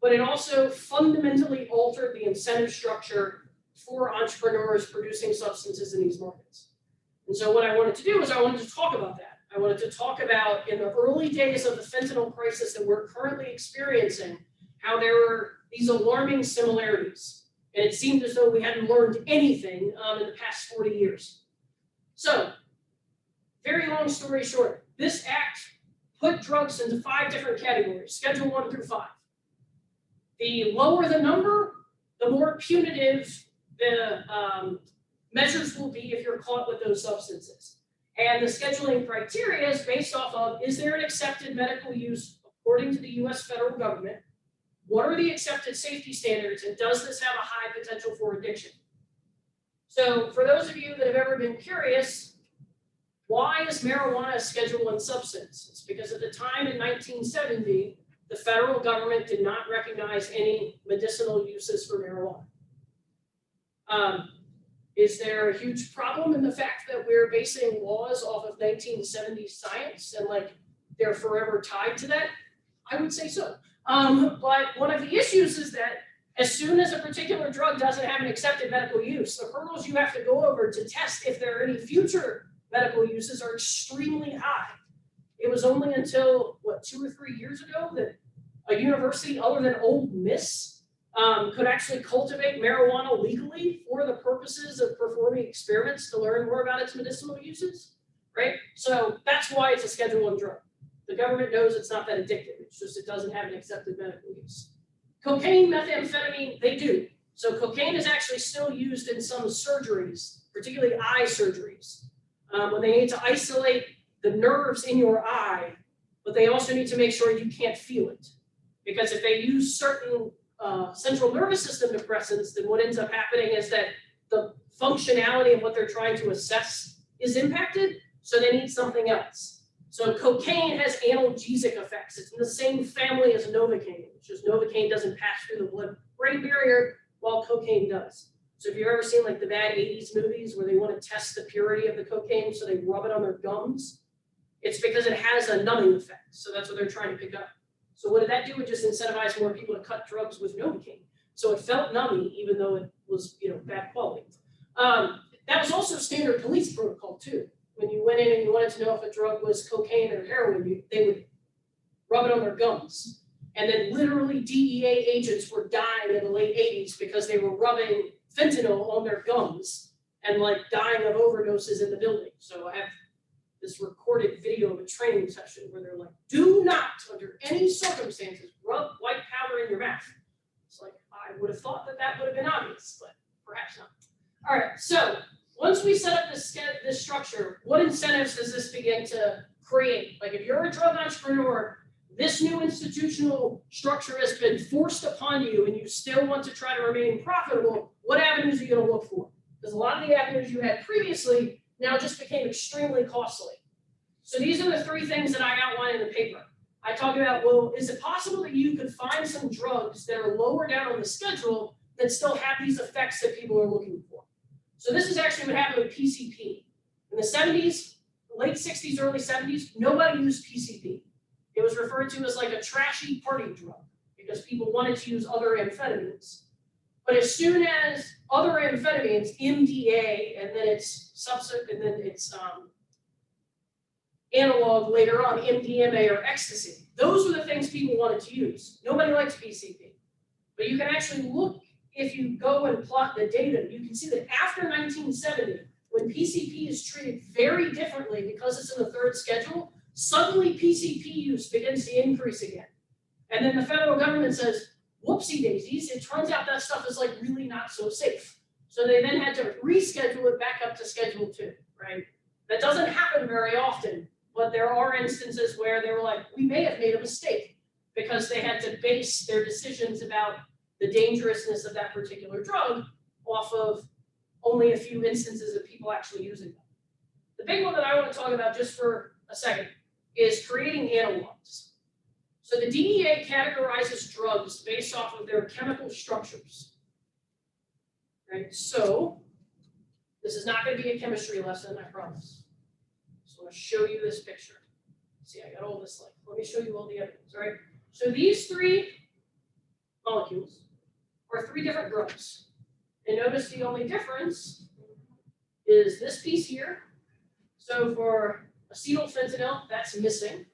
But it also fundamentally altered the incentive structure for entrepreneurs producing substances in these markets. And so what I wanted to do is I wanted to talk about that. I wanted to talk about, in the early days of the fentanyl crisis that we're currently experiencing, how there were these alarming similarities. And it seemed as though we hadn't learned anything in the past 40 years. So, very long story short, this act put drugs into 5 different categories, Schedule 1 through 5. The lower the number, the more punitive the measures will be if you're caught with those substances. And the scheduling criteria is based off of, is there an accepted medical use according to the US federal government? What are the accepted safety standards, and does this have a high potential for addiction? So for those of you that have ever been curious, why is marijuana a Schedule 1 substance? It's because at the time in 1970, the federal government did not recognize any medicinal uses for marijuana. Is there a huge problem in the fact that we're basing laws off of 1970s science and like they're forever tied to that? I would say so. But one of the issues is that as soon as a particular drug doesn't have an accepted medical use, the hurdles you have to go over to test if there are any future medical uses are extremely high. It was only until, 2 or 3 years ago that a university other than Ole Miss could actually cultivate marijuana legally for the purposes of performing experiments to learn more about its medicinal uses, right? So that's why it's a Schedule 1 drug. The government knows it's not that addictive. It's just it doesn't have an accepted medical use. Cocaine, methamphetamine, they do. So cocaine is actually still used in some surgeries, particularly eye surgeries, when they need to isolate the nerves in your eye, but they also need to make sure you can't feel it. Because if they use certain central nervous system depressants, then what ends up happening is that the functionality of what they're trying to assess is impacted, so they need something else. So cocaine has analgesic effects. It's in the same family as Novocaine. It's just Novocaine doesn't pass through the blood-brain barrier while cocaine does. So if you've ever seen like the bad 80s movies where they want to test the purity of the cocaine so they rub it on their gums, it's because it has a numbing effect. So that's what they're trying to pick up. So what did that do? It just incentivized more people to cut drugs with Novocaine. So it felt nummy even though it was, bad quality. That was also standard police protocol too. When you went in and you wanted to know if a drug was cocaine or heroin, they would rub it on their gums. And then literally DEA agents were dying in the late 80s because they were rubbing fentanyl on their gums and like dying of overdoses in the building. So I have this recorded video of a training session where they're like, do not, under any circumstances, rub white powder in your mouth. It's like, I would have thought that would have been obvious, but perhaps not. All right, so once we set up this structure, what incentives does this begin to create? Like if you're a drug entrepreneur, this new institutional structure has been forced upon you and you still want to try to remain profitable, what avenues are you going to look for? Because a lot of the avenues you had previously now just became extremely costly. So these are the 3 things that I outline in the paper. I talk about, well, is it possible that you could find some drugs that are lower down on the schedule that still have these effects that people are looking for? So this is actually what happened with PCP. In the 70s, late 60s, early 70s, nobody used PCP. It was referred to as like a trashy party drug because people wanted to use other amphetamines. But as soon as other amphetamines, MDA, and then its analog later on, MDMA or ecstasy, those were the things people wanted to use. Nobody likes PCP. But you can actually look, if you go and plot the data, you can see that after 1970, when PCP is treated very differently because it's in the 3rd schedule, suddenly PCP use begins to increase again. And then the federal government says, whoopsie daisies, it turns out that stuff is like really not so safe. So they then had to reschedule it back up to Schedule 2, right? That doesn't happen very often, but there are instances where they were like, we may have made a mistake. because they had to base their decisions about the dangerousness of that particular drug off of only a few instances of people actually using them. The big one that I want to talk about just for a second is creating analogs. So the DEA categorizes drugs based off of their chemical structures. Right, so this is not going to be a chemistry lesson, I promise. So I'm going to show you this picture. See, I got all this like, let me show you all the evidence, all right? So these three molecules are three different drugs. And notice the only difference is this piece here. So for acetylfentanyl, that's missing.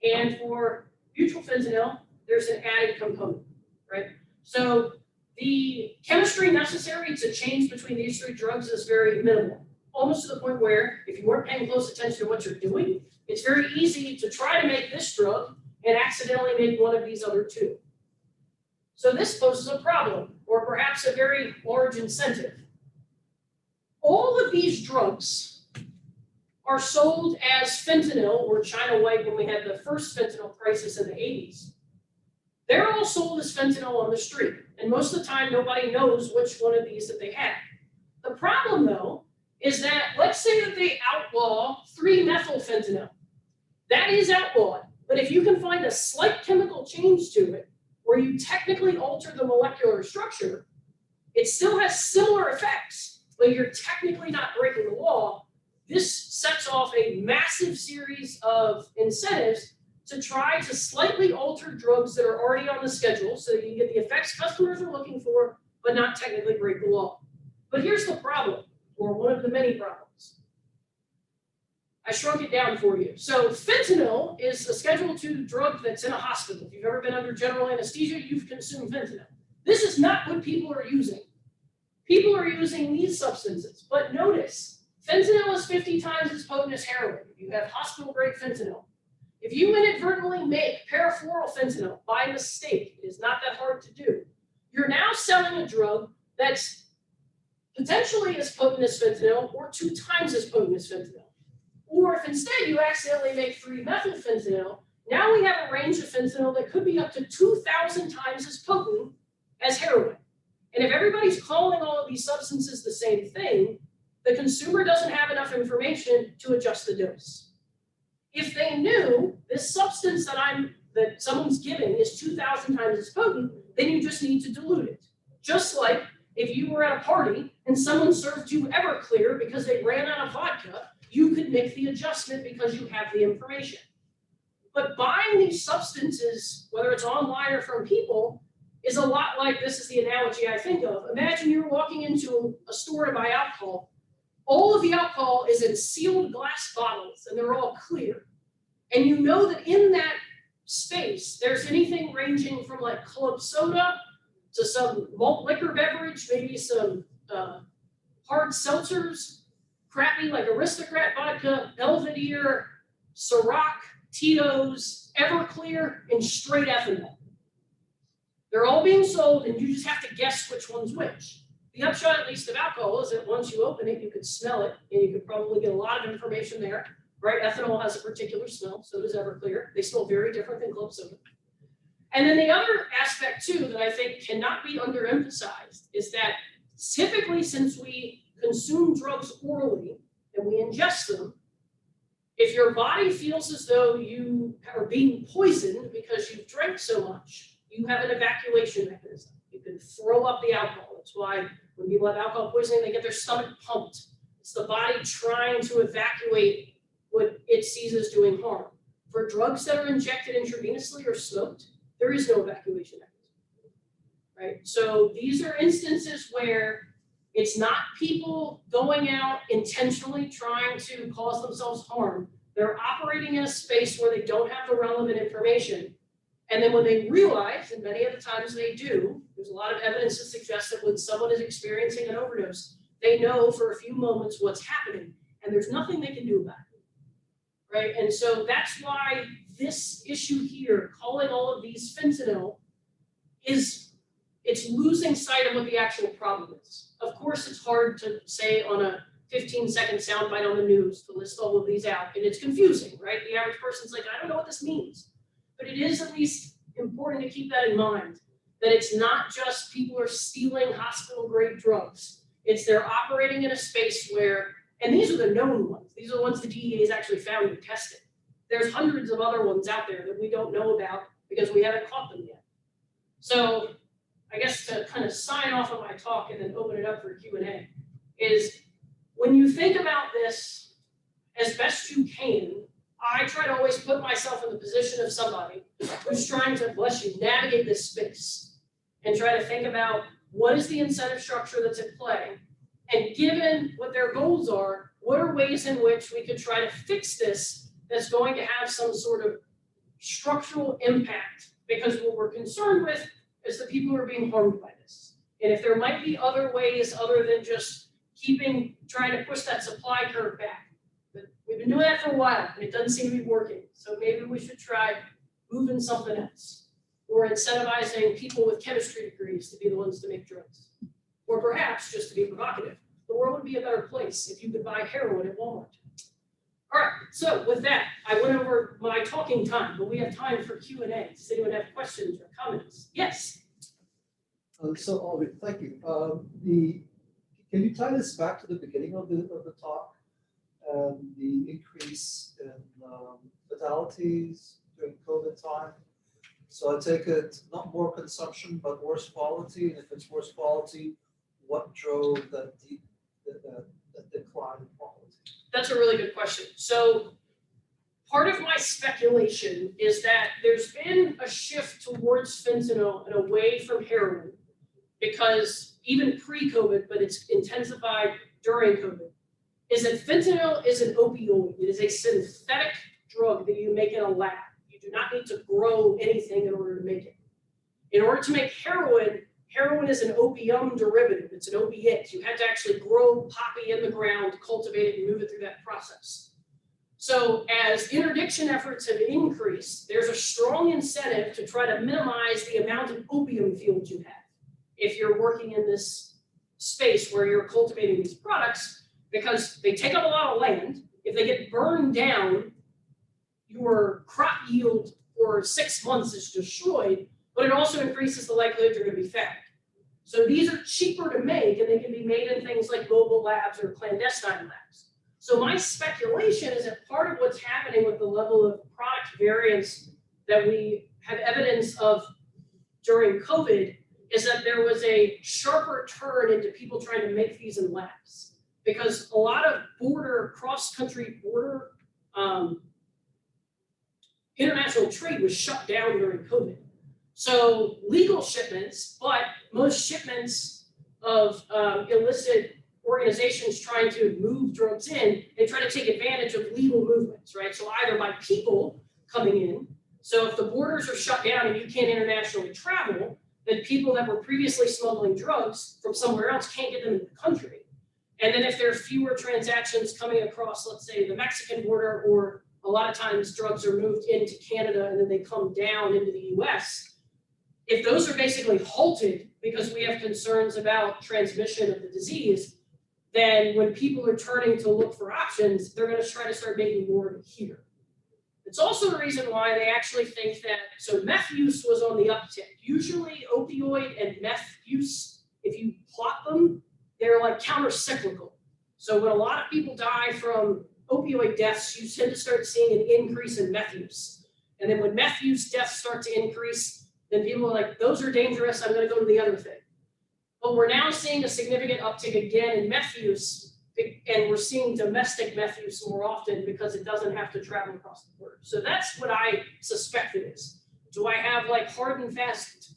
And for butylfentanyl, there's an added component, right? So the chemistry necessary to change between these three drugs is very minimal. Almost to the point where, if you weren't paying close attention to what you're doing, it's very easy to try to make this drug and accidentally make one of these other two. So this poses a problem, or perhaps a very large incentive. All of these drugs are sold as fentanyl, or China White when we had the first fentanyl crisis in the 80s. They're all sold as fentanyl on the street, and most of the time nobody knows which one of these that they have. The problem though, is that let's say that they outlaw 3-methylfentanyl. That is outlawed, but if you can find a slight chemical change to it, where you technically alter the molecular structure, it still has similar effects, but you're technically not breaking the law. This sets off a massive series of incentives to try to slightly alter drugs that are already on the schedule so that you can get the effects customers are looking for, but not technically break the law. But here's the problem, or one of the many problems. I shrunk it down for you. So fentanyl is a Schedule II drug that's in a hospital. If you've ever been under general anesthesia, you've consumed fentanyl. This is not what people are using. People are using these substances, but notice, fentanyl is 50 times as potent as heroin. You have hospital-grade fentanyl. If you inadvertently make parafluorylfentanyl by mistake, it is not that hard to do. You're now selling a drug that's potentially as potent as fentanyl or 2 times as potent as fentanyl. Or if instead you accidentally make 3-methylfentanyl, now we have a range of fentanyl that could be up to 2,000 times as potent as heroin. And if everybody's calling all of these substances the same thing, the consumer doesn't have enough information to adjust the dose. If they knew this substance that someone's giving is 2,000 times as potent, then you just need to dilute it. Just like if you were at a party and someone served you Everclear because they ran out of vodka, you could make the adjustment because you have the information. But buying these substances, whether it's online or from people, is a lot like, this is the analogy I think of. Imagine you're walking into a store to buy alcohol. All of the alcohol is in sealed glass bottles and they're all clear. And you know that in that space, there's anything ranging from like club soda to some malt liquor beverage, maybe some hard seltzers, crappy like Aristocrat vodka, Belvedere, Ciroc, Tito's, Everclear, and straight ethanol. They're all being sold and you just have to guess which one's which. The upshot, at least, of alcohol is that once you open it, you could smell it and you could probably get a lot of information there, right? Ethanol has a particular smell, so does Everclear. They smell very different than club soda. And then the other aspect too that I think cannot be underemphasized is that typically since we consume drugs orally and we ingest them, if your body feels as though you are being poisoned because you've drank so much, you have an evacuation mechanism. You can throw up the alcohol. That's why when people have alcohol poisoning, they get their stomach pumped. It's the body trying to evacuate what it sees as doing harm. For drugs that are injected intravenously or smoked, there is no evacuation mechanism, right? So these are instances where it's not people going out intentionally trying to cause themselves harm. They're operating in a space where they don't have the relevant information. And then when they realize, and many of the times they do, there's a lot of evidence to suggest that when someone is experiencing an overdose, they know for a few moments what's happening, and there's nothing they can do about it, right? And so that's why this issue here, calling all of these fentanyl, it's losing sight of what the actual problem is. Of course, it's hard to say on a 15-second soundbite on the news to list all of these out, and it's confusing, right? The average person's like, I don't know what this means. but it is at least important to keep that in mind, that it's not just people are stealing hospital-grade drugs. It's they're operating in a space where, and these are the known ones, these are the ones the DEA has actually found and tested. There's hundreds of other ones out there that we don't know about because we haven't caught them yet. So I guess to kind of sign off of my talk and then open it up for Q&A is when you think about this as best you can, I try to always put myself in the position of somebody who's trying to, bless you, navigate this space and try to think about what is the incentive structure that's at play, and given what their goals are, what are ways in which we could try to fix this that's going to have some sort of structural impact, because what we're concerned with is the people who are being harmed by this. And if there might be other ways other than just trying to push that supply curve back. But we've been doing that for a while and it doesn't seem to be working. So maybe we should try moving something else, or incentivizing people with chemistry degrees to be the ones to make drugs. Or perhaps, just to be provocative, the world would be a better place if you could buy heroin at Walmart. All right, so with that, I went over my talking time, but we have time for Q&A. Does anyone have questions or comments? Yes. So Audrey, thank you. Can you tie this back to the beginning of the talk and the increase in fatalities during COVID time? So I take it not more consumption, but worse quality. And if it's worse quality, what drove that decline in quality? That's a really good question. So part of my speculation is that there's been a shift towards fentanyl and away from heroin, because even pre-COVID, but it's intensified during COVID, is that fentanyl is an opioid. It is a synthetic drug that you make in a lab. You do not need to grow anything in order to make it. In order to make heroin, heroin is an opium derivative. It's an opiate. You had to actually grow poppy in the ground, cultivate it, and move it through that process. So as interdiction efforts have increased, there's a strong incentive to try to minimize the amount of opium fields you have if you're working in this space where you're cultivating these products, because they take up a lot of land. If they get burned down, your crop yield for 6 months is destroyed, but it also increases the likelihood you're going to be found. So these are cheaper to make, and they can be made in things like mobile labs or clandestine labs. So my speculation is that part of what's happening with the level of product variance that we have evidence of during COVID is that there was a sharper turn into people trying to make these in labs, because a lot of cross-country border international trade was shut down during COVID. So legal shipments, but most shipments of illicit organizations trying to move drugs in, they try to take advantage of legal movements, right? So either by people coming in, so if the borders are shut down and you can't internationally travel, then people that were previously smuggling drugs from somewhere else can't get them in the country. And then if there are fewer transactions coming across, let's say, the Mexican border, or a lot of times drugs are moved into Canada and then they come down into the US, if those are basically halted because we have concerns about transmission of the disease, then when people are turning to look for options, they're going to try to start making more of it here. It's also the reason why they actually think that, so meth use was on the uptick. Usually opioid and meth use, if you plot them, they're like counter-cyclical. So when a lot of people die from opioid deaths, you tend to start seeing an increase in meth use. And then when meth use deaths start to increase, then people are like, those are dangerous, I'm going to go to the other thing. But we're now seeing a significant uptick again in meth use, and we're seeing domestic meth use more often because it doesn't have to travel across the border. So that's what I suspect it is. Do I have like hard and fast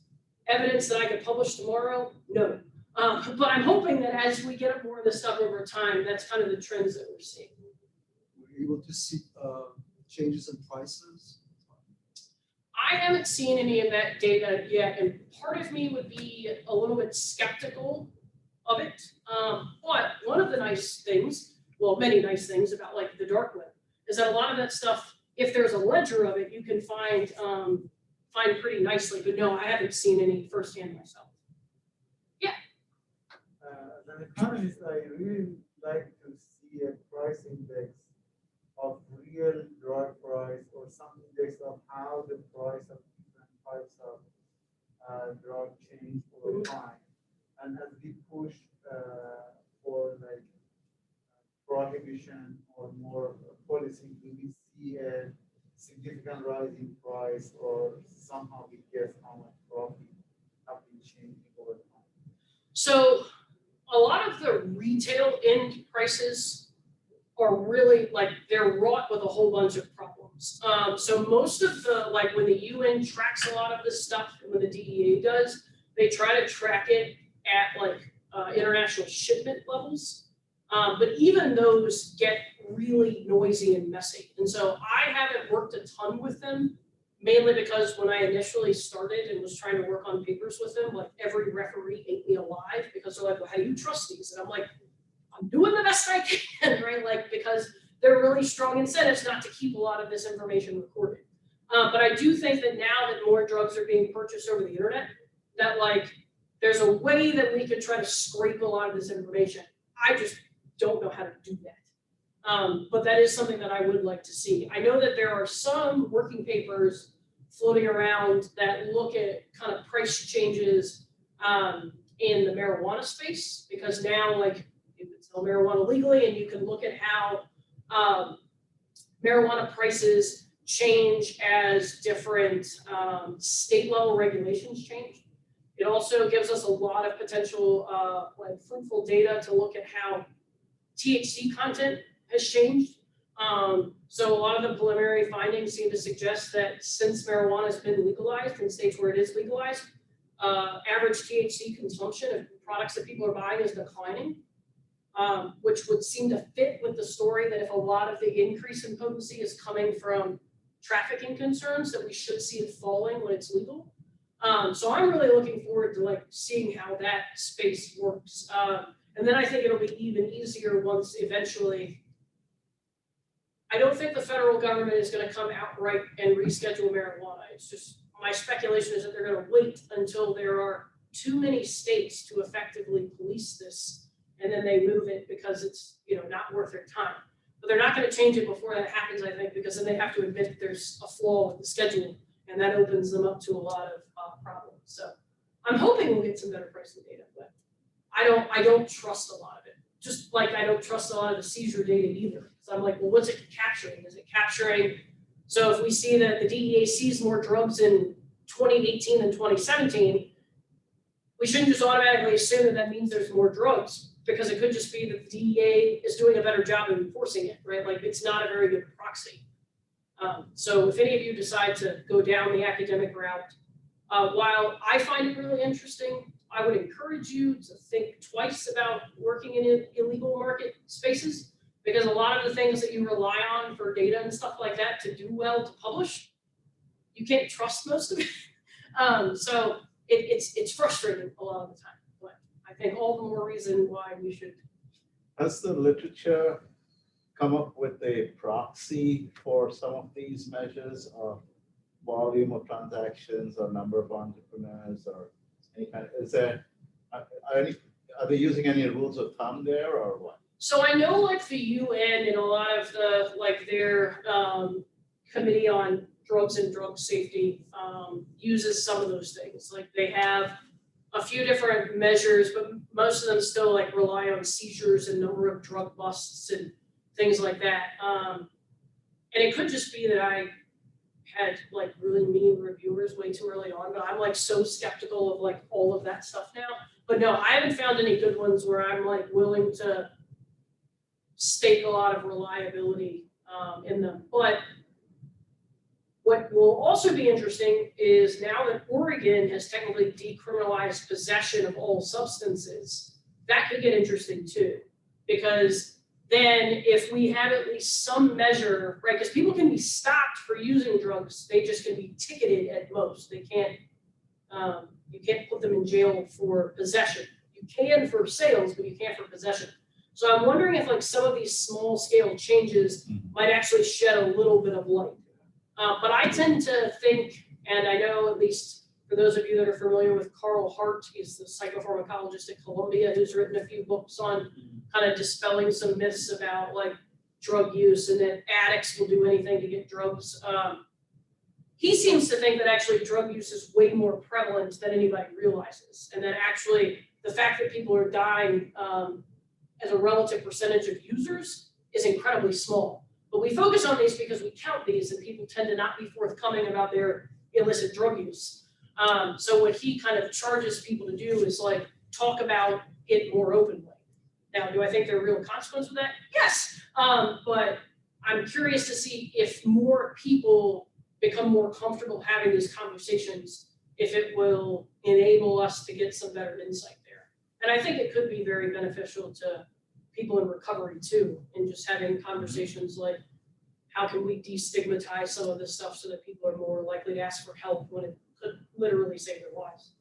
evidence that I could publish tomorrow? No. But I'm hoping that as we get more of this stuff over time, that's kind of the trends that we're seeing. Were you able to see changes in prices? I haven't seen any of that data yet, and part of me would be a little bit skeptical of it. But one of the nice things, well, many nice things about like the dark web, is that a lot of that stuff, if there's a ledger of it, you can find pretty nicely. But no, I haven't seen any firsthand myself. Yeah. As an economist, I really like to see a price index of real drug price or some index of how the price of different types of drug change over time. And as we push for like prohibition or more policy, do we see a significant rise in price or somehow we guess how much profit have been changing over time? So a lot of the retail end prices are really like, they're wrought with a whole bunch of problems. So most of the, like when the UN tracks a lot of this stuff, and when the DEA does, they try to track it at like international shipment levels. But even those get really noisy and messy. And so I haven't worked a ton with them, mainly because when I initially started and was trying to work on papers with them, like every referee ate me alive because they're like, well, how do you trust these? And I'm like, I'm doing the best I can, right? Like, because there are really strong incentives not to keep a lot of this information recorded. But I do think that now that more drugs are being purchased over the internet, that like, there's a way that we could try to scrape a lot of this information. I just don't know how to do that. But that is something that I would like to see. I know that there are some working papers floating around that look at kind of price changes in the marijuana space, because now like you can sell marijuana legally and you can look at how marijuana prices change as different state level regulations change. It also gives us a lot of potential like fruitful data to look at how THC content has changed. So a lot of the preliminary findings seem to suggest that since marijuana has been legalized in states where it is legalized, average THC consumption of products that people are buying is declining, which would seem to fit with the story that if a lot of the increase in potency is coming from trafficking concerns, that we should see it falling when it's legal. So I'm really looking forward to like seeing how that space works. And then I think it'll be even easier once eventually. I don't think the federal government is going to come outright and reschedule marijuana. It's just, my speculation is that they're going to wait until there are too many states to effectively police this, and then they move it because it's, you know, not worth their time. But they're not going to change it before that happens, I think, because then they have to admit that there's a flaw with the schedule, and that opens them up to a lot of problems. So I'm hoping we'll get some better pricing data, but I don't trust a lot of it. Just like I don't trust a lot of the seizure data either. So I'm like, well, what's it capturing? Is it capturing? So if we see that the DEA sees more drugs in 2018 than 2017, we shouldn't just automatically assume that that means there's more drugs, because it could just be that the DEA is doing a better job of enforcing it, right? Like it's not a very good proxy. So if any of you decide to go down the academic route, while I find it really interesting, I would encourage you to think twice about working in illegal market spaces, because a lot of the things that you rely on for data and stuff like that to do well to publish, you can't trust most of it. So it's frustrating a lot of the time, but I think all the more reason why we should. Has the literature come up with a proxy for some of these measures of volume of transactions or number of entrepreneurs or any kind of, is there, are they using any rules of thumb there or what? So I know like the UN and a lot of the, like their committee on drugs and drug safety uses some of those things. Like they have a few different measures, but most of them still like rely on seizures and number of drug busts and things like that. And it could just be that I had like really mean reviewers way too early on, but I'm like so skeptical of like all of that stuff now. But no, I haven't found any good ones where I'm like willing to stake a lot of reliability in them. But what will also be interesting is now that Oregon has technically decriminalized possession of all substances, that could get interesting too. Because then if we have at least some measure, right, because people can be stopped for using drugs, they just can be ticketed at most. They can't, you can't put them in jail for possession. You can for sales, but you can't for possession. So I'm wondering if like some of these small scale changes might actually shed a little bit of light. But I tend to think, and I know at least for those of you that are familiar with Carl Hart, he's the psychopharmacologist at Columbia who's written a few books on kind of dispelling some myths about like drug use and that addicts will do anything to get drugs. He seems to think that actually drug use is way more prevalent than anybody realizes, and that actually the fact that people are dying as a relative percentage of users is incredibly small. But we focus on these because we count these, and people tend to not be forthcoming about their illicit drug use. So what he kind of charges people to do is like talk about it more openly. Now, do I think there are real consequences with that? Yes. But I'm curious to see if more people become more comfortable having these conversations, if it will enable us to get some better insight there. And I think it could be very beneficial to people in recovery too, in just having conversations like, how can we destigmatize some of this stuff so that people are more likely to ask for help when it could literally save their lives.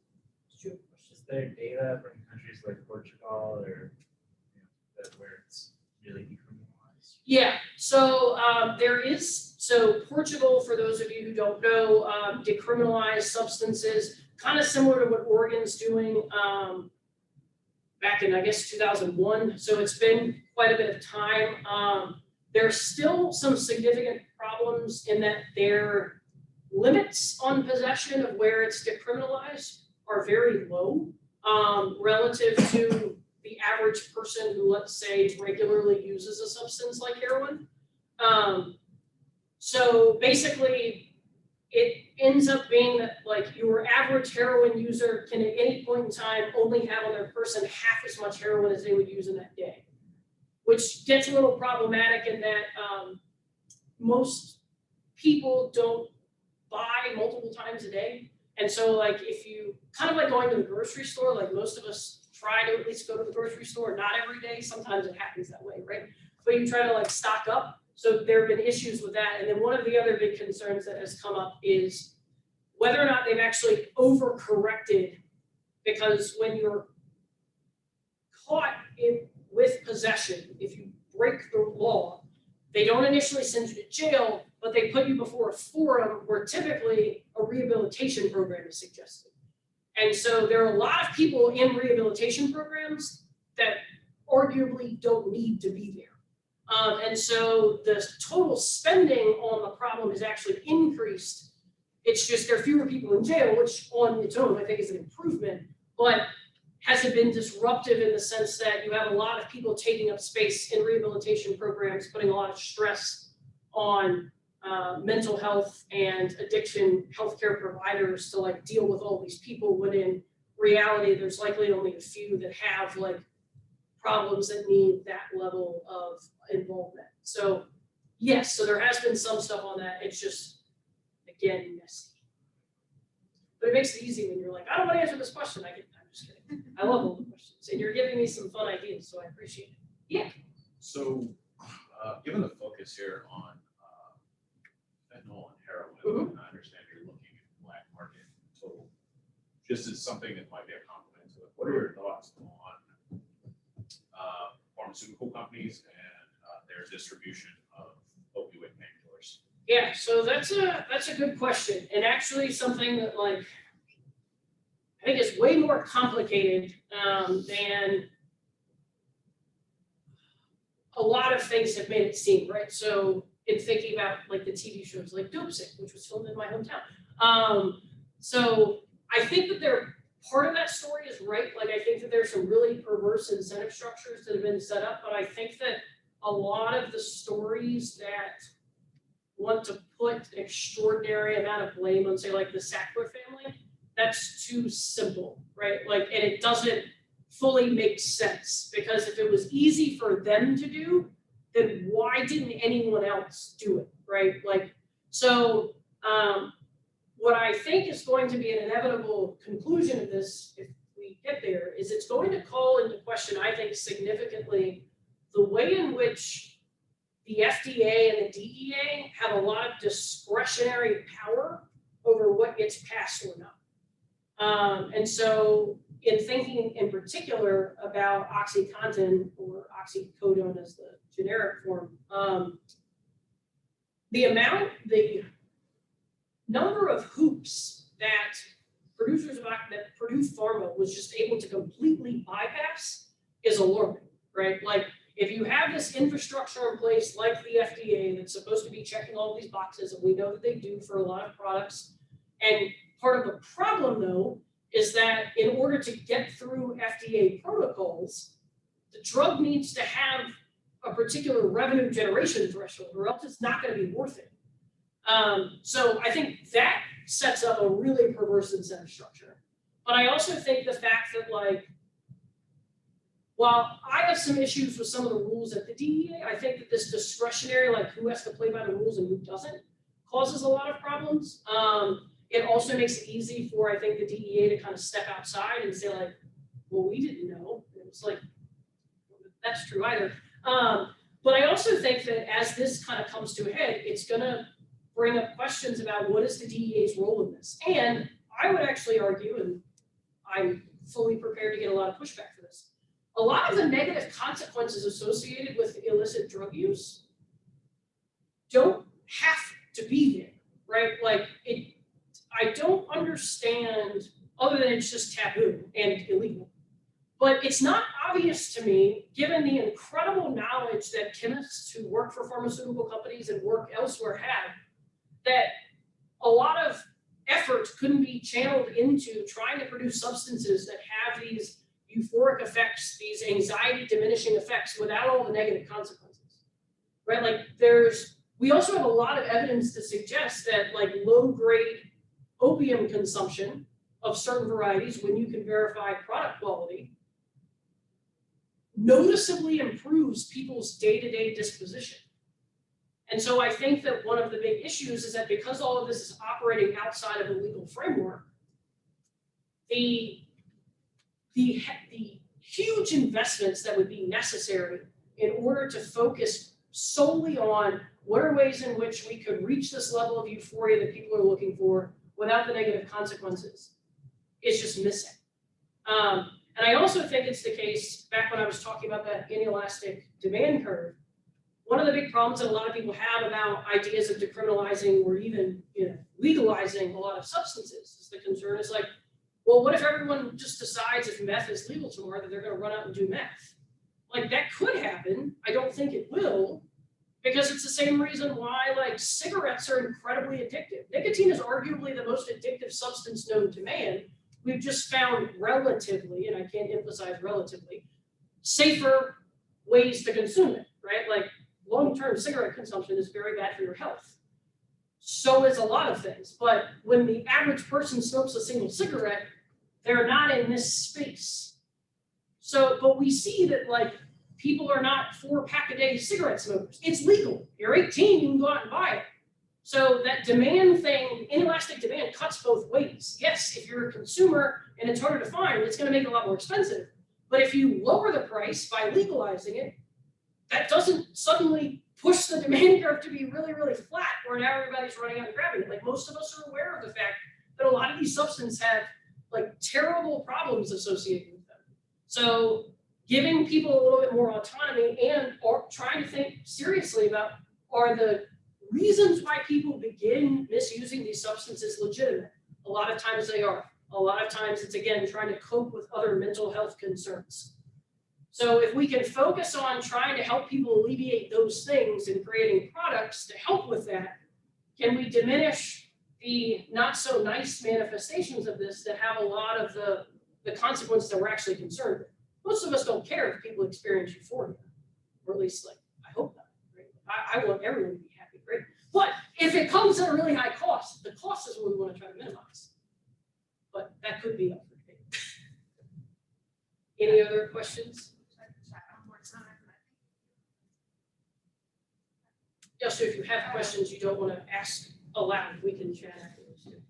Is there data from countries like Portugal or where it's really decriminalized? Yeah, so there is, so Portugal, for those of you who don't know, decriminalized substances, kind of similar to what Oregon's doing back in, I guess, 2001. So it's been quite a bit of time. There's still some significant problems in that their limits on possession of where it's decriminalized are very low relative to the average person who, let's say, regularly uses a substance like heroin. So basically, it ends up being that like your average heroin user can at any point in time only have on their person half as much heroin as they would use in that day, which gets a little problematic in that most people don't buy multiple times a day. And so like if you kind of like going to the grocery store, like most of us try to at least go to the grocery store, not every day, sometimes it happens that way, right? But you try to like stock up. So there have been issues with that. And then one of the other big concerns that has come up is whether or not they've actually overcorrected, because when you're caught with possession, if you break the law, they don't initially send you to jail, but they put you before a forum where typically a rehabilitation program is suggested. And so there are a lot of people in rehabilitation programs that arguably don't need to be there. And so the total spending on the problem has actually increased. It's just there are fewer people in jail, which on its own I think is an improvement, but has it been disruptive in the sense that you have a lot of people taking up space in rehabilitation programs, putting a lot of stress on mental health and addiction healthcare providers to like deal with all these people, when in reality there's likely only a few that have like problems that need that level of involvement. So yes, so there has been some stuff on that. It's just, again, messy. But it makes it easy when you're like, I don't want to answer this question. I'm just kidding. I love all the questions, and you're giving me some fun ideas, so I appreciate it. Yeah. So, given the focus here on fentanyl and heroin, and I understand you're looking at the black market total, just as something that might be a compliment to it, what are your thoughts on pharmaceutical companies and their distribution of opioid painkillers? Yeah, so that's a good question, and actually something that like I think is way more complicated than a lot of things have made it seem, right? So in thinking about like the TV shows like Dope Sick, which was filmed in my hometown. So I think that part of that story is right. Like I think that there's some really perverse incentive structures that have been set up, but I think that a lot of the stories that want to put an extraordinary amount of blame on, say, like the Sackler family, that's too simple, right? Like, and it doesn't fully make sense, because if it was easy for them to do, then why didn't anyone else do it, right? Like, so what I think is going to be an inevitable conclusion of this, if we get there, is it's going to call into question, I think, significantly the way in which the FDA and the DEA have a lot of discretionary power over what gets passed or not. And so in thinking in particular about OxyContin, or oxycodone as the generic form, the number of hoops that producers of that Purdue Pharma was just able to completely bypass is alarming, right? Like if you have this infrastructure in place like the FDA that's supposed to be checking all these boxes, and we know that they do for a lot of products, and part of the problem though is that in order to get through FDA protocols, the drug needs to have a particular revenue generation threshold, or else it's not going to be worth it. So I think that sets up a really perverse incentive structure. But I also think the fact that, like, while I have some issues with some of the rules at the DEA, I think that this discretionary, like who has to play by the rules and who doesn't, causes a lot of problems. It also makes it easy for, I think, the DEA to kind of step outside and say like, well, we didn't know. And it's like, that's true either. But I also think that as this kind of comes to a head, it's gonna bring up questions about what is the DEA's role in this. And I would actually argue, and I'm fully prepared to get a lot of pushback for this, a lot of the negative consequences associated with illicit drug use don't have to be there, right? Like I don't understand, other than it's just taboo and illegal. But it's not obvious to me, given the incredible knowledge that chemists who work for pharmaceutical companies and work elsewhere have, that a lot of effort couldn't be channeled into trying to produce substances that have these euphoric effects, these anxiety diminishing effects without all the negative consequences, right? Like we also have a lot of evidence to suggest that like low grade opium consumption of certain varieties, when you can verify product quality, noticeably improves people's day-to-day disposition. And so I think that one of the big issues is that because all of this is operating outside of a legal framework, the huge investments that would be necessary in order to focus solely on what are ways in which we could reach this level of euphoria that people are looking for without the negative consequences is just missing. And I also think it's the case, back when I was talking about that inelastic demand curve, one of the big problems that a lot of people have about ideas of decriminalizing or even legalizing a lot of substances is the concern is like, well, what if everyone just decides if meth is legal tomorrow that they're going to run out and do meth? Like that could happen. I don't think it will, because it's the same reason why like cigarettes are incredibly addictive. Nicotine is arguably the most addictive substance known to man. We've just found relatively, and I can't emphasize relatively, safer ways to consume it, right? Like long-term cigarette consumption is very bad for your health. So is a lot of things, but when the average person smokes a single cigarette, they're not in this space. So, but we see that like people are not 4-pack-a-day cigarette smokers. It's legal. You're 18, you can go out and buy it. So that demand thing, inelastic demand cuts both ways. Yes, if you're a consumer and it's harder to find, it's going to make it a lot more expensive. But if you lower the price by legalizing it, that doesn't suddenly push the demand curve to be really, really flat where now everybody's running out and grabbing it. Like most of us are aware of the fact that a lot of these substances have like terrible problems associated with them. So giving people a little bit more autonomy and or trying to think seriously about are the reasons why people begin misusing these substances legitimate. A lot of times they are. A lot of times it's, again, trying to cope with other mental health concerns. So if we can focus on trying to help people alleviate those things and creating products to help with that, can we diminish the not so nice manifestations of this that have a lot of the consequences that we're actually concerned with? Most of us don't care if people experience euphoria, or at least like, I hope not. Right? I want everyone to be happy, right? But if it comes at a really high cost, the cost is what we want to try to minimize. But that could be up for debate. Any other questions? Yeah, so if you have questions you don't want to ask aloud, we can chat afterwards too.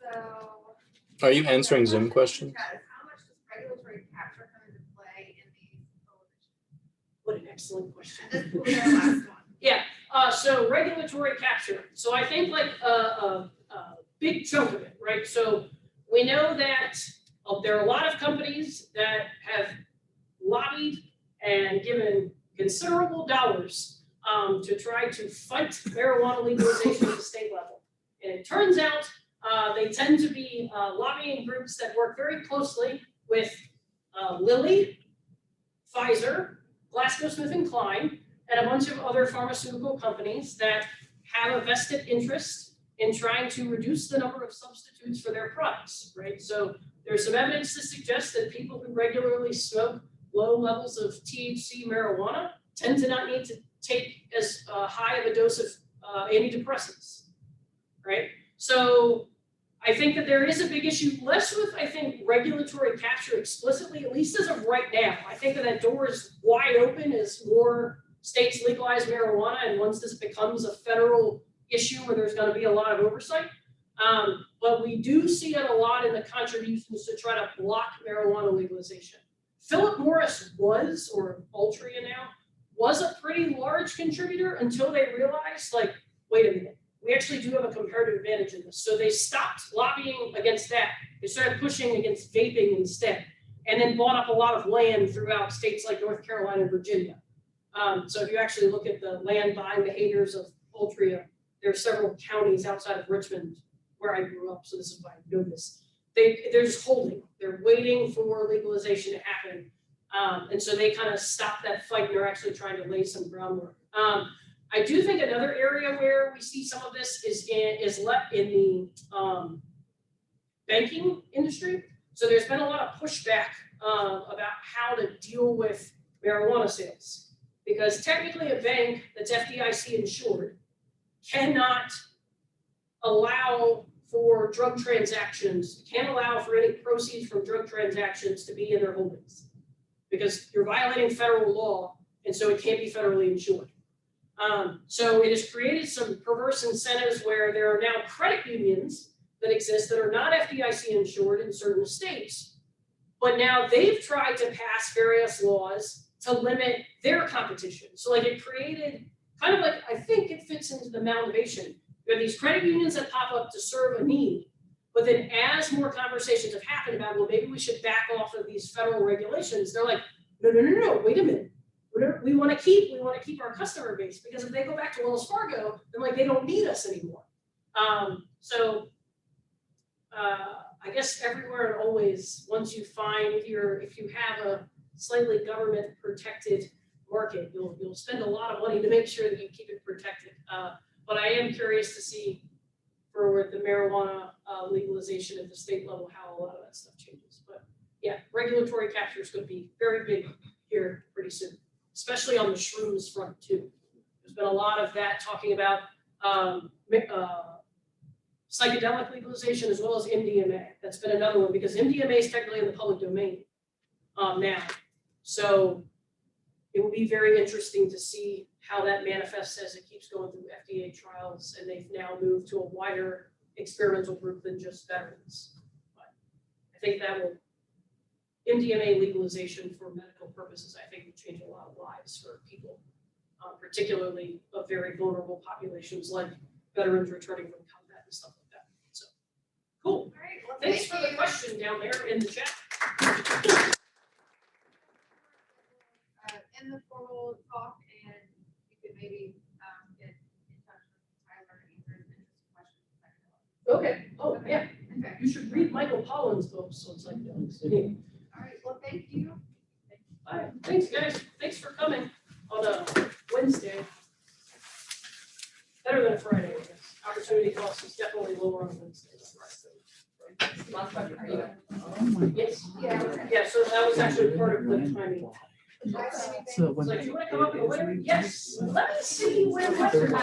So. Are you answering Zoom questions? How much does regulatory capture come into play in these prohibitions? What an excellent question. This will be our last one. Yeah, so regulatory capture. So I think like a big chunk of it, right? So we know that there are a lot of companies that have lobbied and given considerable dollars to try to fight marijuana legalization at the state level. And it turns out they tend to be lobbying groups that work very closely with Lilly, Pfizer, GlaxoSmithKline, and a bunch of other pharmaceutical companies that have a vested interest in trying to reduce the number of substitutes for their products, right? So there's some evidence to suggest that people who regularly smoke low levels of THC marijuana tend to not need to take as high of a dose of antidepressants, right? So I think that there is a big issue, less with, I think, regulatory capture explicitly, at least as of right now. I think that door is wide open as more states legalize marijuana, and once this becomes a federal issue where there's going to be a lot of oversight. But we do see it a lot in the contributions to try to block marijuana legalization. Philip Morris was, or Altria now, was a pretty large contributor until they realized, like, wait a minute, we actually do have a comparative advantage in this. So they stopped lobbying against that. They started pushing against vaping instead, and then bought up a lot of land throughout states like North Carolina and Virginia. So if you actually look at the land buying behaviors of Altria, there are several counties outside of Richmond where I grew up, so this is why I know this. They're just holding. They're waiting for legalization to happen. And so they kind of stopped that fight, and they're actually trying to lay some groundwork. I do think another area where we see some of this is in the banking industry. So there's been a lot of pushback about how to deal with marijuana sales. Because technically a bank that's FDIC insured cannot allow for drug transactions, can't allow for any proceeds from drug transactions to be in their holdings. Because you're violating federal law, and so it can't be federally insured. So it has created some perverse incentives where there are now credit unions that exist that are not FDIC insured in certain states, but now they've tried to pass various laws to limit their competition. So like it created kind of like, I think it fits into the motivation. You have these credit unions that pop up to serve a need, but then as more conversations have happened about, well, maybe we should back off of these federal regulations, they're like, no, wait a minute. We want to keep our customer base, because if they go back to Wells Fargo, then like they don't need us anymore. I guess everywhere and always, once you find if you have a slightly government protected market, you'll spend a lot of money to make sure that you keep it protected. But I am curious to see for the marijuana legalization at the state level, how a lot of that stuff changes. But yeah, regulatory capture is going to be very big here pretty soon, especially on the shrooms front too. There's been a lot of that talking about psychedelic legalization as well as MDMA. That's been another one, because MDMA is technically in the public domain now. So it will be very interesting to see how that manifests as it keeps going through FDA trials, and they've now moved to a wider experimental group than just veterans. But I think that will, MDMA legalization for medical purposes, I think will change a lot of lives for people, particularly of very vulnerable populations like veterans returning from combat and stuff like that. So, cool. All right, well, Thanks thank for the you. question down there in the chat. In the formal talk, and you could maybe get in touch with Tyler and answer his interesting questions. Okay. Oh, yeah. Okay. You should read Michael Pollan's book, so it's like, All right, well, thank you. all right, thanks, guys. Thanks for coming on a Wednesday. Better than a Friday, I guess. Opportunity cost is definitely lower on Wednesday than Friday. Yes. Yeah, so that was actually part of the timing. So It's like, you wanna come up with a winner? Yes. Let me see where Redford